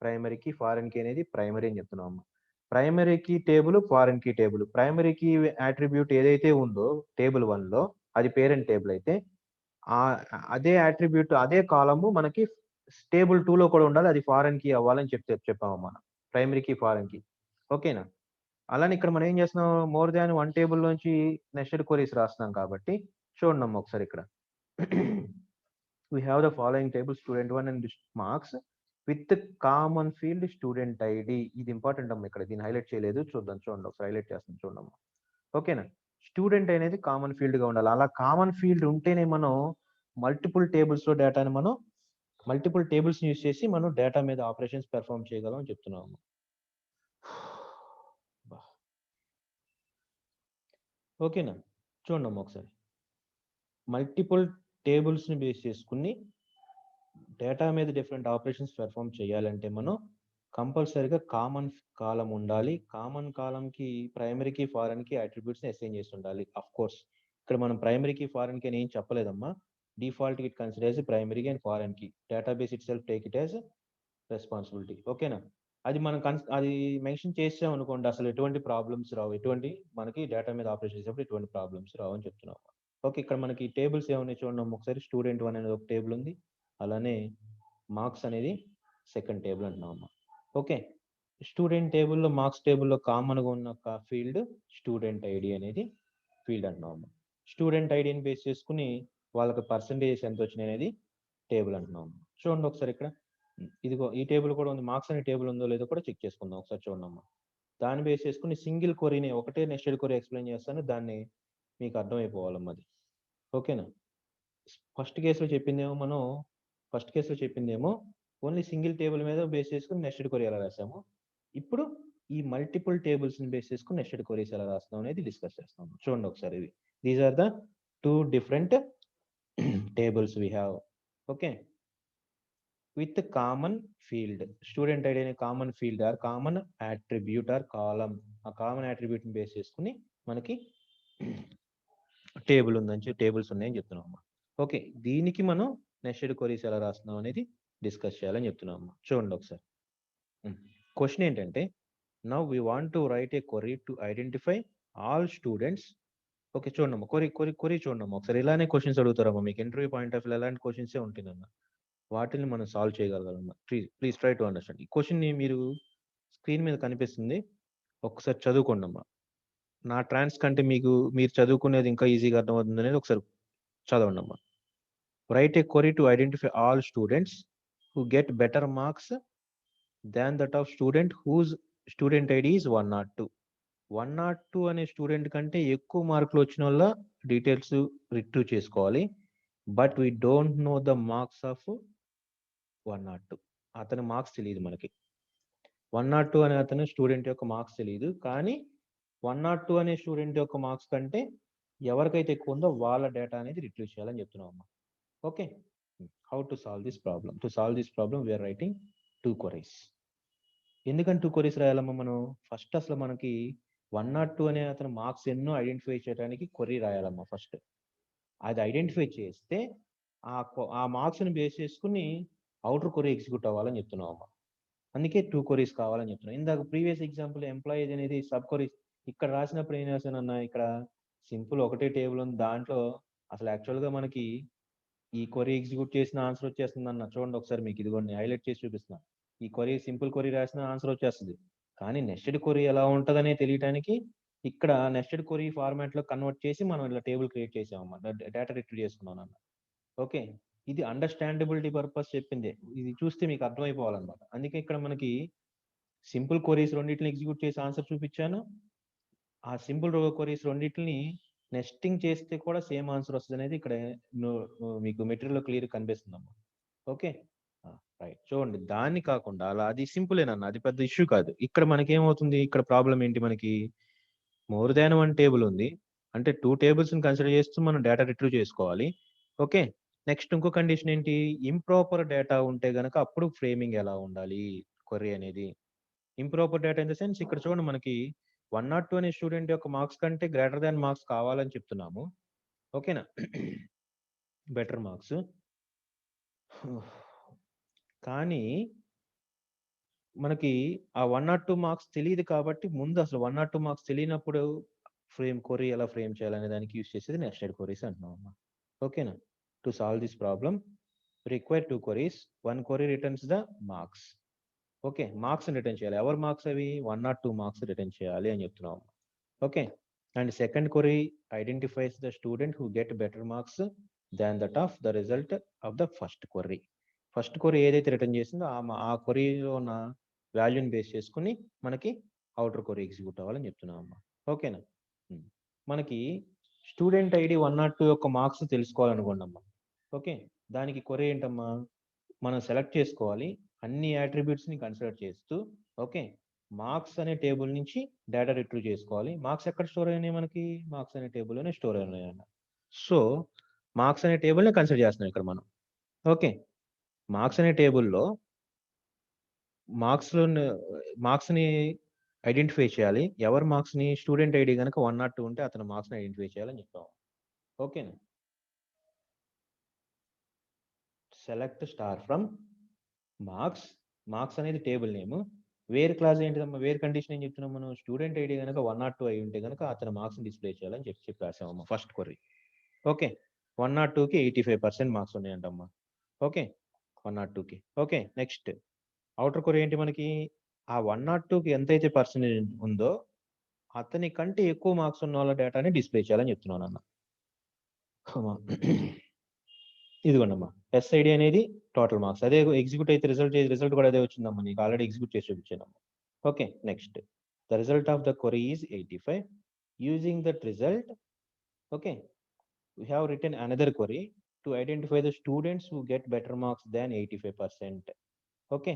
ప్రైమరీ కీ, ఫారెన్ కీ అనేది ప్రైమరీ అని చెప్తున్నామమ్మా. Primary key table, foreign key table. Primary key attribute ఏదైతే ఉందో టేబుల్ 1లో అది పేరెంట్ టేబుల్ అయితే అదే అట్రిబ్యూట్ అదే కాలము మనకి టేబుల్ 2లో కూడా ఉండాలి. అది ఫారెన్ కీ అవ్వాలని చెప్పాము మనం. Primary key, foreign key. ఓకేనా? అలానే ఇక్కడ మనం ఏం చేస్తున్నాం మోర్ దాన్ 1 టేబుల్ నుంచి నెస్టెడ్ క్వెరీస్ రాస్తున్నాం కాబట్టి చూడండమ్మా ఒకసారి ఇక్కడ. We have the following table student 1 and marks with common field student ID. ఇది ఇంపార్టెంట్ అమ్మా. ఇక్కడ దీన్ని హైలైట్ చేయలేదు. చూడండి ఒకసారి హైలైట్ చేస్తాను చూడమ్మా. ఓకేనా? స్టూడెంట్ అనేది కామన్ ఫీల్డ్‌గా ఉండాలి. అలా కామన్ ఫీల్డ్ ఉంటేనే మనం మల్టిపుల్ టేబుల్స్‌లో డేటాని మనం మల్టిపుల్ టేబుల్స్‌ని యూజ్ చేసి మనం డేటా మీద ఆపరేషన్స్ పెర్ఫార్మ్ చేయగలం అని చెప్తున్నాము. ఓకేనా? చూడండమ్మా ఒకసారి. మల్టిపుల్ టేబుల్స్‌ని బేస్ చేసుకొని డేటా మీద డిఫరెంట్ ఆపరేషన్స్ పెర్ఫార్మ్ చేయాలంటే మనం కంపల్సరీగా కామన్ కాలం ఉండాలి. కామన్ కాలంకి ప్రైమరీకి, ఫారెన్‌కి అట్రిబ్యూట్స్‌ని అసైన్ చేసి ఉండాలి. ఆఫ్‌కోర్స్ ఇక్కడ మనం ప్రైమరీకి, ఫారెన్‌కి అని ఏం చెప్పలేదమ్మా. Default it considers primary and foreign key. Database itself take it as responsibility. ఓకేనా? అది మనం అది మెన్షన్ చేసాం అనుకోండి అసలు ఎటువంటి ప్రాబ్లమ్స్ రావు. మనకి డేటా మీద ఆపరేషన్ చేసేటప్పుడు ఎటువంటి ప్రాబ్లమ్స్ రావు అని చెప్తున్నాం. ఓకే. ఇక్కడ మనకి టేబుల్స్ ఏమున్నాయి చూడండి ఒకసారి. స్టూడెంట్ 1 అనేది ఒక టేబుల్ ఉంది. అలానే మార్క్స్ అనేది సెకండ్ టేబుల్ అంటున్నామమ్మా. ఓకే. స్టూడెంట్ టేబుల్‌లో మార్క్స్ టేబుల్‌లో కామన్‌గా ఉన్న ఒక ఫీల్డ్ స్టూడెంట్ ఐడీ అనేది ఫీల్డ్ అంటున్నామమ్మా. స్టూడెంట్ ఐడీని బేస్ చేసుకొని వాళ్ళకి పర్సెంటేజెస్ ఎంత వచ్చినాయి అనేది టేబుల్ అంటున్నాం. చూడండి ఒకసారి ఇక్కడ. ఇదిగో ఈ టేబుల్ కూడా ఉంది. మార్క్స్ అనే టేబుల్ ఉందో లేదో కూడా చెక్ చేసుకుందాం ఒకసారి చూడండమ్మా. దాన్ని బేస్ చేసుకొని సింగిల్ క్వెరీని ఒకటే నెస్టెడ్ క్వెరీ ఎక్స్‌ప్లెయిన్ చేస్తాను. దాన్ని మీకు అర్థమైపోవాలమ్మా అది. ఓకేనా? ఫస్ట్ కేస్‌లో చెప్పిందేమో ఓన్లీ సింగిల్ టేబుల్ మీద బేస్ చేసుకొని నెస్టెడ్ క్వెరీ ఎలా రాసాము. ఇప్పుడు ఈ మల్టిపుల్ టేబుల్స్‌ని బేస్ చేసుకొని నెస్టెడ్ క్వెరీస్ ఎలా రాస్తాం అనేది డిస్కస్ చేస్తాం. చూడండి ఒకసారి ఇవి. These are the 2 different tables we have. Okay, with the common field student ID అనే common field or common attribute or column. ఆ కామన్ అట్రిబ్యూట్ ని బేస్ చేసుకుని మనకి టేబుల్స్ ఉన్నాయని చెప్తున్నాం. ఓకే, దీనికి మనం నెస్టెడ్ క్వెరీస్ ఎలా రాస్తున్నాం అనేది డిస్కస్ చేయాలని చెప్తున్నాం. చూడండి ఒకసారి. క్వశ్చన్ ఏంటంటే now we want to write a query to identify all students. Okay, చూడమ్మా క్వెరీ చూడమ్మా ఒకసారి. ఇలానే క్వశ్చన్స్ అడుగుతారమ్మా మీకు ఇంటర్వ్యూ పాయింట్ ఆఫ్ వ్యూ ఎలాంటి క్వశ్చన్సే ఉంటుందన్న. వాటిని మనం సాల్వ్ చేయగలగాలమ్మా. Please try to understand. ఈ క్వశ్చన్ ని మీరు స్క్రీన్ మీద కనిపిస్తుంది, ఒకసారి చదువుకోండి అమ్మా. నా ట్రాన్స్ కంటే మీరు చదువుకునేది ఇంకా ఈజీగా అర్థమవుతుంది అనేది ఒకసారి చదవండి అమ్మా. Write a query to identify all students who get better marks than that of student whose student ID is 102. 102 అనే స్టూడెంట్ కంటే ఎక్కువ మార్కులు వచ్చిన వాళ్ళ డీటెయిల్స్ రిట్రీవ్ చేసుకోవాలి. But we don't know the marks of 102. అతని మార్క్స్ తెలియదు మనకి. 102 అనే అతను స్టూడెంట్ యొక్క మార్క్స్ తెలియదు, కానీ 102 అనే స్టూడెంట్ యొక్క మార్క్స్ కంటే ఎవరికైతే ఎక్కువ ఉందో వాళ్ళ డేటా అనేది రిట్రీవ్ చేయాలని చెప్తున్నాం అమ్మా. Okay, how to solve this problem? To solve this problem we're writing 2 queries. ఎందుకంటే 2 queries రాయాలమ్మా మనం? ఫస్ట్ అసలు మనకి 102 అనే అతను మార్క్స్ ఎన్నో ఐడెంటిఫై చేయడానికి క్వరీ రాయాలమ్మా ఫస్ట్. అది ఐడెంటిఫై చేస్తే ఆ మార్క్స్ని బేస్ చేసుకుని అవుటర్ క్వరీ ఎగ్జిక్యూట్ అవ్వాలని చెప్తున్నాం అమ్మా. అందుకే 2 queries కావాలని చెప్తున్నాం. ఇందాక ప్రీవియస్ ఎగ్జాంపుల్ ఎంప్లాయీస్ అనేది సబ్ క్వరీస్ ఇక్కడ రాసినప్పుడు ఏం రాశానన్నా, ఇక్కడ సింపుల్ ఒకటే టేబుల్ ఉంది, దాంట్లో అసలు యాక్చువల్గా మనకి ఈ క్వరీ ఎగ్జిక్యూట్ చేసిన ఆన్సర్ వచ్చేస్తుంది అన్న. చూడండి ఒకసారి, మీకు ఇదిగోండి హైలైట్ చేసి చూపిస్తున్నా. ఈ క్వరీ సింపుల్ క్వరీ రాసిన ఆన్సర్ వచ్చేస్తుంది, కానీ నెస్టెడ్ క్వరీ ఎలా ఉంటుందనే తెలియడానికి ఇక్కడ నెస్టెడ్ క్వరీ ఫార్మాట్ లో కన్వర్ట్ చేసి మనం ఇలా టేబుల్ క్రియేట్ చేసామన్నమాట, డేటా రిట్రీవ్ చేసుకున్నాం అన్న. ఓకే, ఇది అండర్స్టాండబిలిటీ పర్పస్ చెప్పింది, ఇది చూస్తే మీకు అర్థమైపోవాలన్నమాట. అందుకే ఇక్కడ మనకి సింపుల్ క్వరీస్ రెండింటిని ఎగ్జిక్యూట్ చేసి ఆన్సర్ చూపించాను. ఆ సింపుల్ క్వరీస్ రెండింటిని నెస్టింగ్ చేస్తే కూడా సేమ్ ఆన్సర్ వస్తుంది అనేది ఇక్కడ మీకు మెటీరియల్ క్లియర్ కనిపిస్తుందమ్మా. ఓకే రైట్, చూడండి. దాన్ని కాకుండా అలా అది సింపులేనన్న, అది పెద్ద ఇష్యూ కాదు. ఇక్కడ మనకి ఏమవుతుంది, ఇక్కడ ప్రాబ్లం ఏంటి, మనకి మోర్ దాన్ 1 టేబుల్ ఉంది, అంటే 2 tables కన్సిడర్ చేస్తూ మనం డేటా రిట్రీవ్ చేసుకోవాలి. ఓకే, నెక్స్ట్ ఇంకో కండిషన్ ఏంటి, ఇంప్రాపర్ డేటా ఉంటే గనక అప్పుడు ఫ్రేమింగ్ ఎలా ఉండాలి క్వరీ అనేది. Improper data in the sense ఇక్కడ చూడండి, మనకి 102 అనే స్టూడెంట్ యొక్క మార్క్స్ కంటే గ్రేటర్ దాన్ మార్క్స్ కావాలని చెప్తున్నాము. ఓకేనా, బెటర్ మార్క్స్. కానీ మనకి ఆ 102 మార్క్స్ తెలియదు కాబట్టి ముందు అసలు 102 మార్క్స్ తెలియనప్పుడు ఫ్రేమ్ క్వరీ ఎలా ఫ్రేమ్ చేయాలనే దానికి యూస్ చేసేది నెస్టెడ్ క్వరీస్ అంటున్నాం అమ్మా. ఓకేనా, to solve this problem require 2 queries. 1 query returns the marks. Okay, marks return చేయాలి. ఎవరు మార్క్స్ అవి? 102 మార్క్స్ రిటర్న్ చేయాలి అని చెప్తున్నాం. Okay, and second query identifies the student who get better marks than that of the result of the first query. First query ఏదైతే return చేసిందో ఆ క్వరీలో ఉన్న వాల్యూని బేస్ చేసుకుని మనకి అవుటర్ క్వరీ ఎగ్జిక్యూట్ అవ్వాలని చెప్తున్నాం అమ్మా. ఓకేనా, మనకి స్టూడెంట్ ఐడి 102 యొక్క మార్క్స్ తెలుసుకోవాలనుకోండి అమ్మా. ఓకే, దానికి క్వరీ ఏంటమ్మా, మనం సెలెక్ట్ చేసుకోవాలి అన్ని యాట్రిబ్యూట్స్ ని కన్సిడర్ చేస్తూ. ఓకే, మార్క్స్ అనే టేబుల్ నుంచి డేటా రిట్రీవ్ చేసుకోవాలి. మార్క్స్ ఎక్కడ స్టోర్ అయినాయి మనకి? మార్క్స్ అనే టేబుల్లోనే స్టోర్ అయినాయి అన్న. సో మార్క్స్ అనే టేబుల్ని కన్సిడర్ చేస్తున్నాం ఇక్కడ మనం. ఓకే, మార్క్స్ అనే టేబుల్లో మార్క్స్ ని ఐడెంటిఫై చేయాలి. ఎవరి మార్క్స్ ని? స్టూడెంట్ ఐడి కనుక 102 ఉంటే అతని మార్క్స్ ని ఐడెంటిఫై చేయాలని చెప్తాం. ఓకేనా, select star from marks. Marks అనేది టేబుల్ నేమ్. వేర్ క్లాస్ ఏంటిదమ్మా? వేర్ కండిషన్ ఏం చెప్తున్నాం మనం? స్టూడెంట్ ఐడి కనుక 102 అయి ఉంటే కనుక అతని మార్క్స్ డిస్ప్లే చేయాలని చెప్పి రాసామమ్మా ఫస్ట్ క్వరీ. ఓకే, 102కి 85% మార్క్స్ ఉన్నాయంటమ్మా. ఓకే, 102కి. ఓకే, నెక్స్ట్ అవుటర్ క్వరీ ఏంటి మనకి? ఆ 102కి ఎంతైతే పర్సెంటేజ్ ఉందో అతని కంటే ఎక్కువ మార్క్స్ ఉన్న వాళ్ళ డేటాని డిస్ప్లే చేయాలని చెప్తున్నాను అన్న. ఇదిగోండమ్మా, ఎస్ఐడి అనేది టోటల్ మార్క్స్. అదే ఎగ్జిక్యూట్ అయితే రిజల్ట్ కూడా అదే వచ్చిందమ్మా, నీకు ఆల్రెడీ ఎగ్జిక్యూట్ చేసి చూపించానమ్మా. Okay, next the result of the query is 85. Using that result, okay, we have written another query to identify the students who get better marks than 85%. Okay,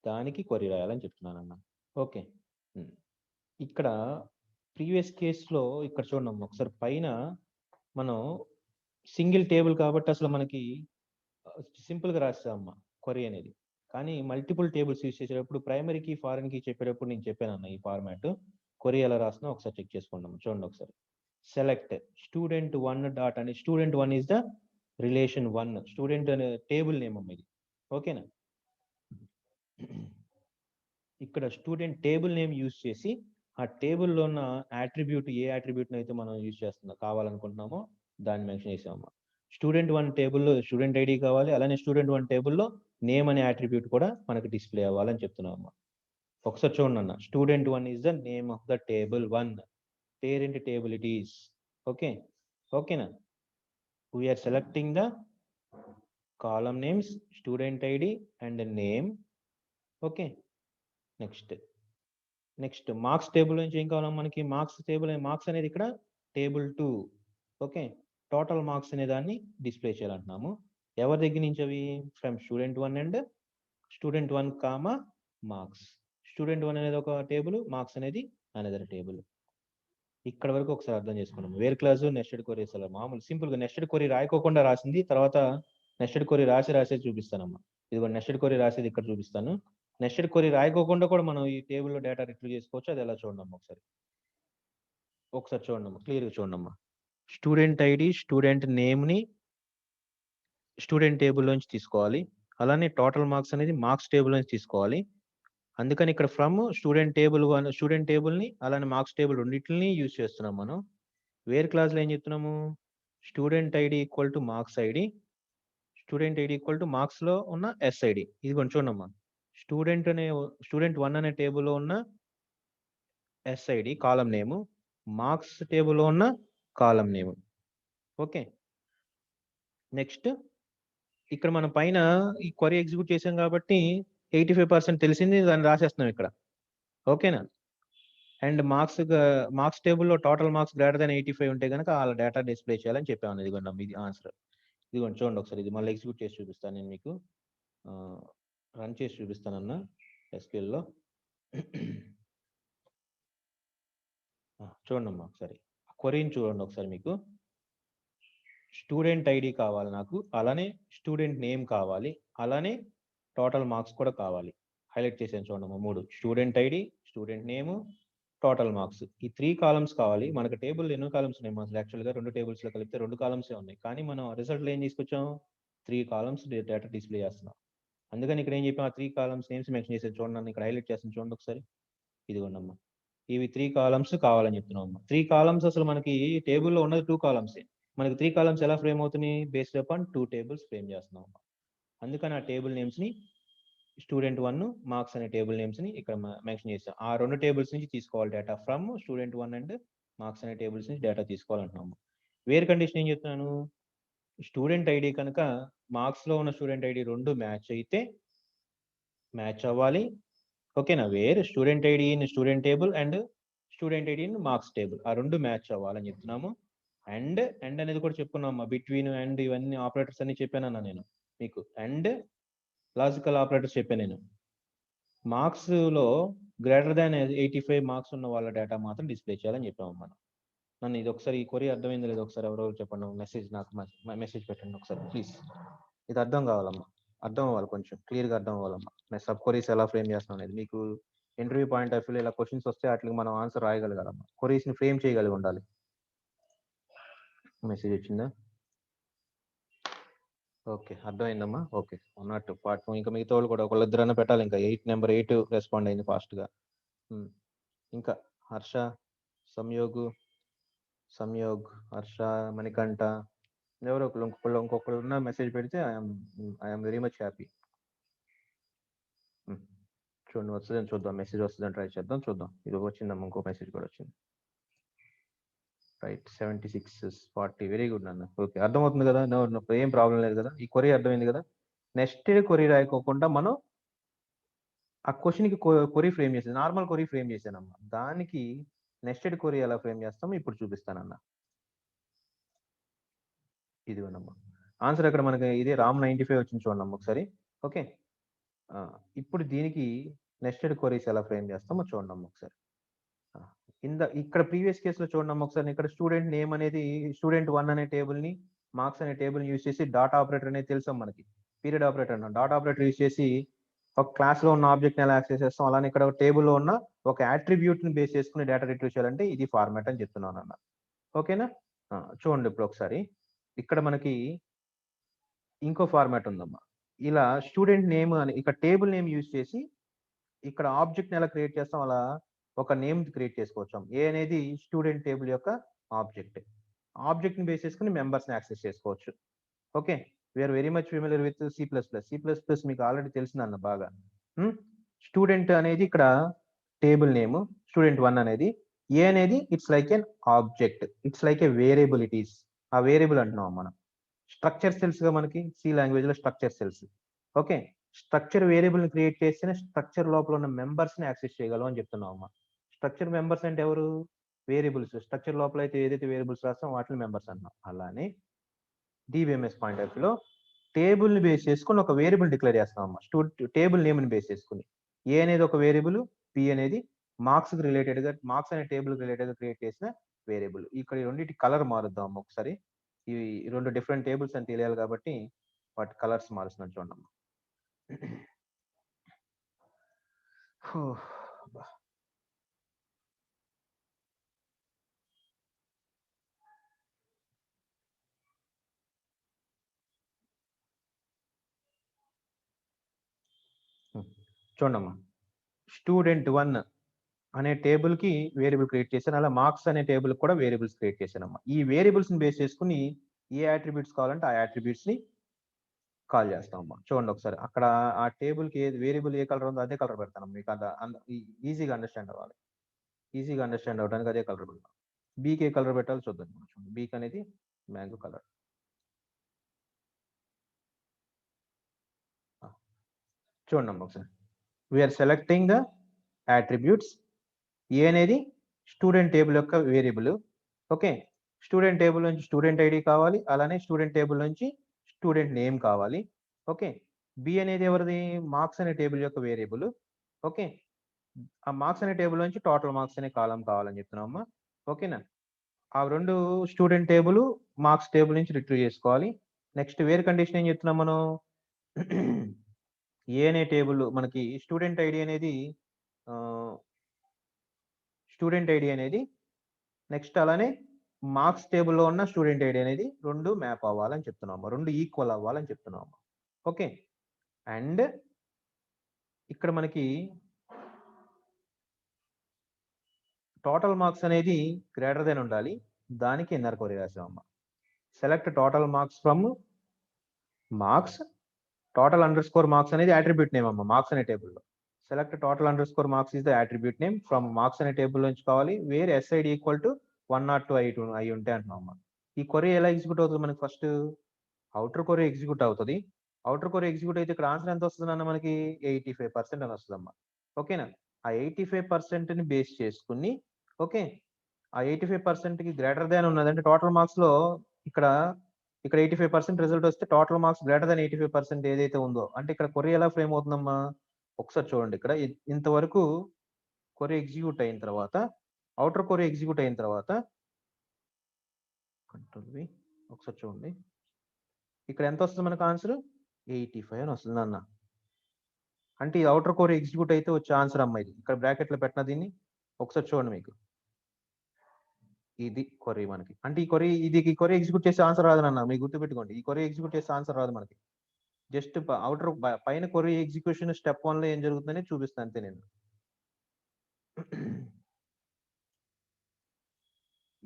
దానికి query రాయాలని చెప్తున్నాను అన్న. ఓకే, ఇక్కడ previous కేసులో ఇక్కడ చూడండి ఒకసారి, పైన మనం సింగిల్ టేబుల్ కాబట్టి అసలు మనకి సింపుల్గా రాస్తామమ్మా క్వరీ అనేది. కానీ మల్టిపుల్ టేబుల్స్ యూస్ చేసేటప్పుడు ప్రైమరీకి ఫారెన్కి చెప్పేటప్పుడు నేను చెప్పానన్న ఈ ఫార్మాట్. క్వరీ ఎలా రాస్తున్నా ఒకసారి చెక్ చేసుకుందాం. చూడండి ఒకసారి, సెలెక్ట్ స్టూడెంట్ 1 డాట్ అని. Student 1 is the relation 1. Student అనే టేబుల్ నేమ్ అమ్మ ఇది. ఓకేనా, ఇక్కడ స్టూడెంట్ టేబుల్ నేమ్ యూజ్ చేసి ఆ టేబుల్లో ఉన్న యాట్రిబ్యూట్, ఏ యాట్రిబ్యూట్ అయితే మనం యూజ్ చేస్తున్నాం కావాలనుకుంటున్నామో దాన్ని మెన్షన్ చేసామమ్మా. స్టూడెంట్ 1 టేబుల్లో స్టూడెంట్ ఐడి కావాలి, అలానే స్టూడెంట్ 1 టేబుల్లో నేమ్ అనే యాట్రిబ్యూట్ కూడా మనకి డిస్ప్లే అవ్వాలని చెప్తున్నామమ్మా. ఒకసారి చూడండి అన్న, student 1 is the name of the table 1. Parent table it is. Okay, ఓకేనా, we are selecting the column names, student ID and name. Okay, next marks table నుంచి ఏం కావాలమ్మా మనకి? మార్క్స్ అనేది ఇక్కడ టేబుల్ 2. ఓకే, టోటల్ మార్క్స్ అనే దాన్ని డిస్ప్లే చేయాలంటున్నాము. ఎవరి దగ్గర నుంచి అవి? From student 1 and student 1 comma marks. Student 1 అనేది ఒక టేబుల్, మార్క్స్ అనేది అనదర్ టేబుల్. ఇక్కడ వరకు ఒకసారి అర్థం చేసుకున్నాం. వేర్ క్లాస్ నెస్టెడ్ క్వరీస్ అలా మామూలు సింపుల్ గా నెస్టెడ్ క్వరీ రాయకోకుండా రాసింది, తర్వాత నెస్టెడ్ క్వరీ రాసేది చూపిస్తానమ్మా. ఇదిగో నెస్టెడ్ క్వరీ రాసేది ఇక్కడ చూపిస్తాను. నెస్టెడ్ క్వరీ రాయకోకుండా కూడా మనం ఈ టేబుల్లో డేటా రిట్రీవ్ చేసుకోవచ్చు. అది ఎలా చూడండి ఒకసారి చూడండి క్లియర్గా చూడండి. స్టూడెంట్ ఐడి, స్టూడెంట్ నేమ్ ని స్టూడెంట్ టేబుల్ నుంచి తీసుకోవాలి. అలానే టోటల్ మార్క్స్ అనేది మార్క్స్ టేబుల్ నుంచి తీసుకోవాలి. అందుకని ఇక్కడ ఫ్రమ్ స్టూడెంట్ టేబుల్ ని అలానే మార్క్స్ టేబుల్ రెండింటిని యూజ్ చేస్తున్నాం మనం. వేర్ క్లాస్ లో ఏం చెప్తున్నాము? Student ID equal to marks ID, student ID equal to marks లో ఉన్న ఎస్ఐడి. ఇది కొంచెం చూడమ్మా. స్టూడెంట్ 1 అనే టేబుల్లో ఉన్న ఎస్ఐడి కాలం నేము, మార్క్స్ టేబుల్లో ఉన్న కాలం నేము. ఓకే, నెక్స్ట్ ఇక్కడ మనం పైన ఈ క్వరీ ఎగ్జిక్యూట్ చేసాం కాబట్టి 85% తెలిసింది, దాన్ని రాసేస్తున్నాం ఇక్కడ. ఓకేనా? అండ్ మార్క్స్ టేబుల్లో టోటల్ మార్క్స్ గ్రేటర్ దాన్ 85 ఉంటే కనుక వాళ్ళ డేటా డిస్ప్లే చేయాలని చెప్పాను. ఇదిగోండి ఇది ఆన్సర్. ఇదిగోండి చూడండి ఒకసారి. ఇది మళ్ళీ ఎగ్జిక్యూట్ చేసి చూపిస్తాను నేను మీకు. రన్ చేసి చూపిస్తానన్న ఎస్క్యూఎల్లో. చూడండి అమ్మా ఒకసారి క్వరీని చూడండి ఒకసారి. మీకు స్టూడెంట్ ఐడి కావాలి నాకు, అలానే స్టూడెంట్ నేమ్ కావాలి, అలానే టోటల్ మార్క్స్ కూడా కావాలి. హైలైట్ చేసాను చూడమ్మా. 3 student ID, student name, total marks. ఈ 3 కాలమ్స్ కావాలి మనకు. టేబుల్ ఎన్నో కాలమ్స్ ఉన్నాయి అసలు? యాక్చువల్గా 2 టేబుల్స్ లో కలిపితే 2 కాలమ్సే ఉన్నాయి, కానీ మనం రిజల్ట్లో ఏం తీసుకొచ్చాం? 3 కాలమ్స్ డేటా డిస్ప్లే చేస్తున్నాం. అందుకని ఇక్కడ ఏం చెప్పాం? ఆ 3 కాలమ్స్ నేమ్స్ మెన్షన్ చేసేది చూడండి. ఇక్కడ హైలైట్ చేస్తాను చూడండి ఒకసారి. ఇదిగోండమ్మా, ఇవి 3 కాలమ్స్ కావాలని చెప్తున్నాం అమ్మా. 3 కాలమ్స్ అసలు మనకి టేబుల్లో ఉన్నది 2 కాలమ్సే. మనకి 3 కాలమ్స్ ఎలా ఫ్రేమ్ అవుతున్నాయి? బేస్డ్ అపాన్ 2 టేబుల్స్ ఫ్రేమ్ చేస్తున్నాం అమ్మా. అందుకని ఆ టేబుల్ నేమ్స్ ని స్టూడెంట్ 1 మార్క్స్ అనే టేబుల్ నేమ్స్ ని ఇక్కడ మెన్షన్ చేస్తాం. ఆ 2 టేబుల్స్ నుంచి తీసుకోవాలి data. From student 1 and marks అనే టేబుల్స్ నుంచి డేటా తీసుకోవాలంటున్నాము. వేర్ కండిషన్ ఏం చెప్తున్నాను? స్టూడెంట్ ఐడి కనుక మార్క్స్ లో ఉన్న స్టూడెంట్ ఐడి 2 మ్యాచ్ అవ్వాలి. ఓకేనా? Where student ID in student table and student ID in marks table, ఆ 2 మ్యాచ్ అవ్వాలని చెప్తున్నాము. అండ్ అనేది కూడా చెప్పుకున్నాము. బిట్వీన్ అండ్ ఇవన్నీ ఆపరేటర్స్ అన్ని చెప్పానన్నా నేను మీకు. అండ్ లాజికల్ ఆపరేటర్స్ చెప్పాను నేను. మార్క్స్ లో గ్రేటర్ దాన్ 85 మార్క్స్ ఉన్న వాళ్ళ డేటా మాత్రం డిస్ప్లే చేయాలని చెప్పాము మనం. నన్ను ఇది ఒకసారి, ఈ క్వరీ అర్థమైంది లేదు ఒకసారి ఎవరో చెప్పండి. మెసేజ్ నాకు మెసేజ్ పెట్టండి ఒకసారి ప్లీజ్. ఇది అర్థం కావాలమ్మా, అర్థం అవ్వాలి, కొంచెం క్లియర్గా అర్థం అవ్వాలమ్మా. నేను సబ్ క్వరీస్ ఎలా ఫ్రేమ్ చేస్తాను అనేది మీకు ఇంటర్వ్యూ పాయింట్ ఆఫ్ వ్యూలో ఇలా క్వశ్చన్స్ వస్తే వాటికి మనం ఆన్సర్ రాయగలగాలమ్మా. క్వరీస్ని ఫ్రేమ్ చేయగలిగి ఉండాలి. మెసేజ్ వచ్చిందా? ఓకే, అర్థమైందమ్మా. ఓకే, ఉన్నట్టు పార్ట్ ఇంకా మిగతా వాళ్ళు కూడా ఒకళ్ళిద్దరన్నా పెట్టాలి. ఇంకా నెంబర్ 8 రెస్పాండ్ అయింది ఫాస్ట్గా. ఇంకా హర్ష, సంయోగ్, హర్ష, మణికంఠ, ఎవరో ఇంకొకళ్ళు ఉన్న మెసేజ్ పెడితే ఐఎమ్ వెరీ మచ్ హ్యాపీ. చూడండి వస్తుందని చూద్దాం. మెసేజ్ వస్తుందని ట్రై చేద్దాం, చూద్దాం. ఇది వచ్చిందమ్మా, ఇంకో మెసేజ్ కూడా వచ్చింది. రైట్, 76 40. వెరీ గుడ్ నాన్న. ఓకే, అర్థమవుతుంది కదా? ఏం ప్రాబ్లం లేదు కదా? ఈ క్వరీ అర్థమైంది కదా? నెక్స్ట్ క్వరీ రాయకోకుండా మనం ఆ క్వశ్చన్కి క్వరీ ఫ్రేమ్ చేసేది, నార్మల్ క్వరీ ఫ్రేమ్ చేశానమ్మా. దానికి నెక్స్టెడ్ క్వరీ ఎలా ఫ్రేమ్ చేస్తామో ఇప్పుడు చూపిస్తానన్నా. ఇదిగోనమ్మా ఆన్సర్. అక్కడ మనకి ఇదే రామ్ 95 వచ్చింది చూడండి ఒకసారి. ఓకే, ఇప్పుడు దీనికి నెస్టెడ్ క్వరీస్ ఎలా ఫ్రేమ్ చేస్తామో చూడండి ఒకసారి. ఇక్కడ ప్రీవియస్ కేసులో చూడండి ఒకసారి. ఇక్కడ స్టూడెంట్ నేమ్ అనేది స్టూడెంట్ 1 అనే టేబుల్ ని మార్క్స్ అనే టేబుల్ యూజ్ చేసి డాట్ ఆపరేటర్ అనేది తెలుసు మనకి. పీరియడ్ ఆపరేటర్ అన్న డాట్ ఆపరేటర్ యూజ్ చేసి ఒక క్లాస్ లో ఉన్న ఆబ్జెక్ట్ ఎలా యాక్సెస్ చేస్తాం, అలానే ఇక్కడ టేబుల్లో ఉన్న ఒక అట్రిబ్యూట్ ని బేస్ చేసుకుని డేటా రిట్రీవ్ చేయాలంటే ఇది ఫార్మాట్ అని చెప్తున్నాను అన్న. ఓకేనా? చూడండి ఇప్పుడు ఒకసారి. ఇక్కడ మనకి ఇంకో ఫార్మాట్ ఉందమ్మా. ఇలా స్టూడెంట్ నేమ్ అని ఇక్కడ టేబుల్ నేమ్ యూజ్ చేసి ఇక్కడ ఆబ్జెక్ట్ ని ఎలా క్రియేట్ చేస్తాం, అలా ఒక నేమ్ క్రియేట్ చేసుకోవచ్చు. ఏ అనేది స్టూడెంట్ టేబుల్ యొక్క ఆబ్జెక్ట్ ని బేస్ చేసుకుని మెంబర్స్ ని యాక్సెస్ చేసుకోవచ్చు. Okay, we're very much familiar with C++. మీకు ఆల్రెడీ తెలిసిందన్న బాగా. స్టూడెంట్ అనేది ఇక్కడ టేబుల్ నేమ్, స్టూడెంట్ 1 అనేది. ఏ అనేది it's like an object, it's like A variable. It is ఆ వేరియబుల్ అంటున్నాం మనం. స్ట్రక్చర్ సెల్స్ గా మనకి C లాంగ్వేజ్ లో స్ట్రక్చర్ సెల్స్. ఓకే, స్ట్రక్చర్ వేరియబుల్ని క్రియేట్ చేస్తేనే స్ట్రక్చర్ లోపల ఉన్న మెంబర్స్ని యాక్సెస్ చేయగలం అని చెప్తున్నాం అమ్మా. స్ట్రక్చర్ మెంబర్స్ అంటే ఎవరు? వేరియబుల్స్. స్ట్రక్చర్ లోపల అయితే ఏదైతే వేరియబుల్స్ రాస్తాం వాటిని మెంబర్స్ అన్నాం. అలానే డిబిఎంఎస్ పాయింట్ ఆఫ్ వ్యూలో టేబుల్ని బేస్ చేసుకుని ఒక వేరియబుల్ డిక్లేర్ చేస్తాం అమ్మా. టేబుల్ నేమ్ని బేస్ చేసుకుని ఏ అనేది ఒక వేరియబుల్, పి అనేది మార్క్స్ రిలేటెడ్గా, మార్క్స్ అనే టేబుల్ రిలేటెడ్గా క్రియేట్ చేసిన వేరియబుల్. ఇక్కడ ఈ రెండింటి కలర్ మారుద్దాం అమ్మ ఒకసారి. ఈ రెండు డిఫరెంట్ టేబుల్స్ అని తెలియాలి కాబట్టి వాటి కలర్స్ మారుస్తున్నాను చూడండి. చూడమ్మా, స్టూడెంట్ 1 అనే టేబుల్ కి వేరియబుల్ క్రియేట్ చేశాను. అలా మార్క్స్ అనే టేబుల్ కూడా వేరియబుల్స్ క్రియేట్ చేశానమ్మా. ఈ వేరియబుల్స్ ని బేస్ చేసుకుని ఏ అట్రిబ్యూట్స్ కావాలంటే ఆ అట్రిబ్యూట్స్ ని కాల్ చేస్తామమ్మా. చూడండి ఒకసారి, అక్కడ ఆ టేబుల్ కి వేరియబుల్ ఏ కలర్ ఉందో అదే కలర్ పెడతాను. మీకు ఈజీగా అండర్స్టాండ్ అవ్వాలి. ఈజీగా అండర్స్టాండ్ అవ్వడానికి అదే కలర్ పెడతాం. బీకి ఏ కలర్ పెట్టాలో చూద్దాం. చూడండి, బీక్ అనేది మ్యాంగో కలర్. చూడండి అమ్మా ఒకసారి, వీఆర్ సెలెక్టింగ్ ద అట్రిబ్యూట్స్. ఏ అనేది స్టూడెంట్ టేబుల్ యొక్క వేరియబుల్. ఓకే, స్టూడెంట్ టేబుల్ నుంచి స్టూడెంట్ ఐడి కావాలి, అలానే స్టూడెంట్ టేబుల్ నుంచి స్టూడెంట్ నేమ్ కావాలి. ఓకే, బి అనేది ఎవరిది? మార్క్స్ అనే టేబుల్ యొక్క వేరియబుల్. ఓకే, ఆ మార్క్స్ అనే టేబుల్ నుంచి టోటల్ మార్క్స్ అనే కాలం కావాలని చెప్తున్నామమ్మా. ఓకేనా, ఆ రెండు స్టూడెంట్ టేబుల్ మార్క్స్ టేబుల్ నుంచి రిట్రీవ్ చేసుకోవాలి. నెక్స్ట్ వేరే కండిషన్ ఏం చెప్తున్నాం మనం? ఏ అనే టేబుల్ మనకి స్టూడెంట్ ఐడి అనేది నెక్స్ట్ అలానే మార్క్స్ టేబుల్లో ఉన్న స్టూడెంట్ ఐడి అనేది రెండు మ్యాప్ అవ్వాలని చెప్తున్నాము, రెండు ఈక్వల్ అవ్వాలని చెప్తున్నాము. ఓకే, అండ్ ఇక్కడ మనకి టోటల్ మార్క్స్ అనేది గ్రేటర్ దెన్ ఉండాలి. దానికి ఇన్నర్ క్వరీ రాసామమ్మా. Select total marks from marks. Total under score marks అనేది అట్రిబ్యూట్ నేమ్ అమ్మా. మార్క్స్ అనే టేబుల్లో select total under score marks is the attribute name from marks అనే టేబుల్ నుంచి కావాలి. Where SID equal to 1 or 2 అయి ఉంటే అంటున్నాం అమ్మా. ఈ క్వరీ ఎలా ఎగ్జిక్యూట్ అవుతుంది మనకి? ఫస్ట్ అవుటర్ క్వరీ ఎగ్జిక్యూట్ అవుతుంది. అవుటర్ క్వరీ ఎగ్జిక్యూట్ అయితే ఇక్కడ ఆన్సర్ ఎంత వస్తుంది అన్న మనకి? 85% అని వస్తుందమ్మా. ఓకేనా, ఆ 85% ని బేస్ చేసుకుని, ఓకే, ఆ 85% కి గ్రేటర్ దాన్ ఉన్నది అంటే టోటల్ మార్క్స్ లో ఇక్కడ 85% రిజల్ట్ వస్తే టోటల్ మార్క్స్ గ్రేటర్ దాన్ 85% ఏదైతే ఉందో అంటే ఇక్కడ క్వరీ ఎలా ఫ్రేమ్ అవుతుందమ్మా? ఒకసారి చూడండి, ఇక్కడ ఇంతవరకు క్వరీ ఎగ్జిక్యూట్ అయిన తర్వాత, అవుటర్ క్వరీ ఎగ్జిక్యూట్ అయిన తర్వాత ఒకసారి చూడండి, ఇక్కడ ఎంత వస్తుంది మనకు ఆన్సర్? 85 అని వస్తుంది అన్న. అంటే ఈ అవుటర్ కోర్ ఎగ్జిక్యూట్ అయితే వచ్చే ఆన్సర్ అమ్మా. ఇది ఇక్కడ బ్రాకెట్లో పెట్టిన దీన్ని ఒకసారి చూడండి. మీకు ఇది క్వరీ మనకి. అంటే ఈ క్వరీ ఎగ్జిక్యూట్ చేసే ఆన్సర్ రాదన్న, మీకు గుర్తుపెట్టుకోండి. ఈ క్వరీ ఎగ్జిక్యూట్ చేసే ఆన్సర్ రాదు మనకి. జస్ట్ అవుటర్ పైన క్వరీ ఎగ్జిక్యూషన్ స్టెప్ 1 లో ఏం జరుగుతుందని చూపిస్తాను అంతే నేను.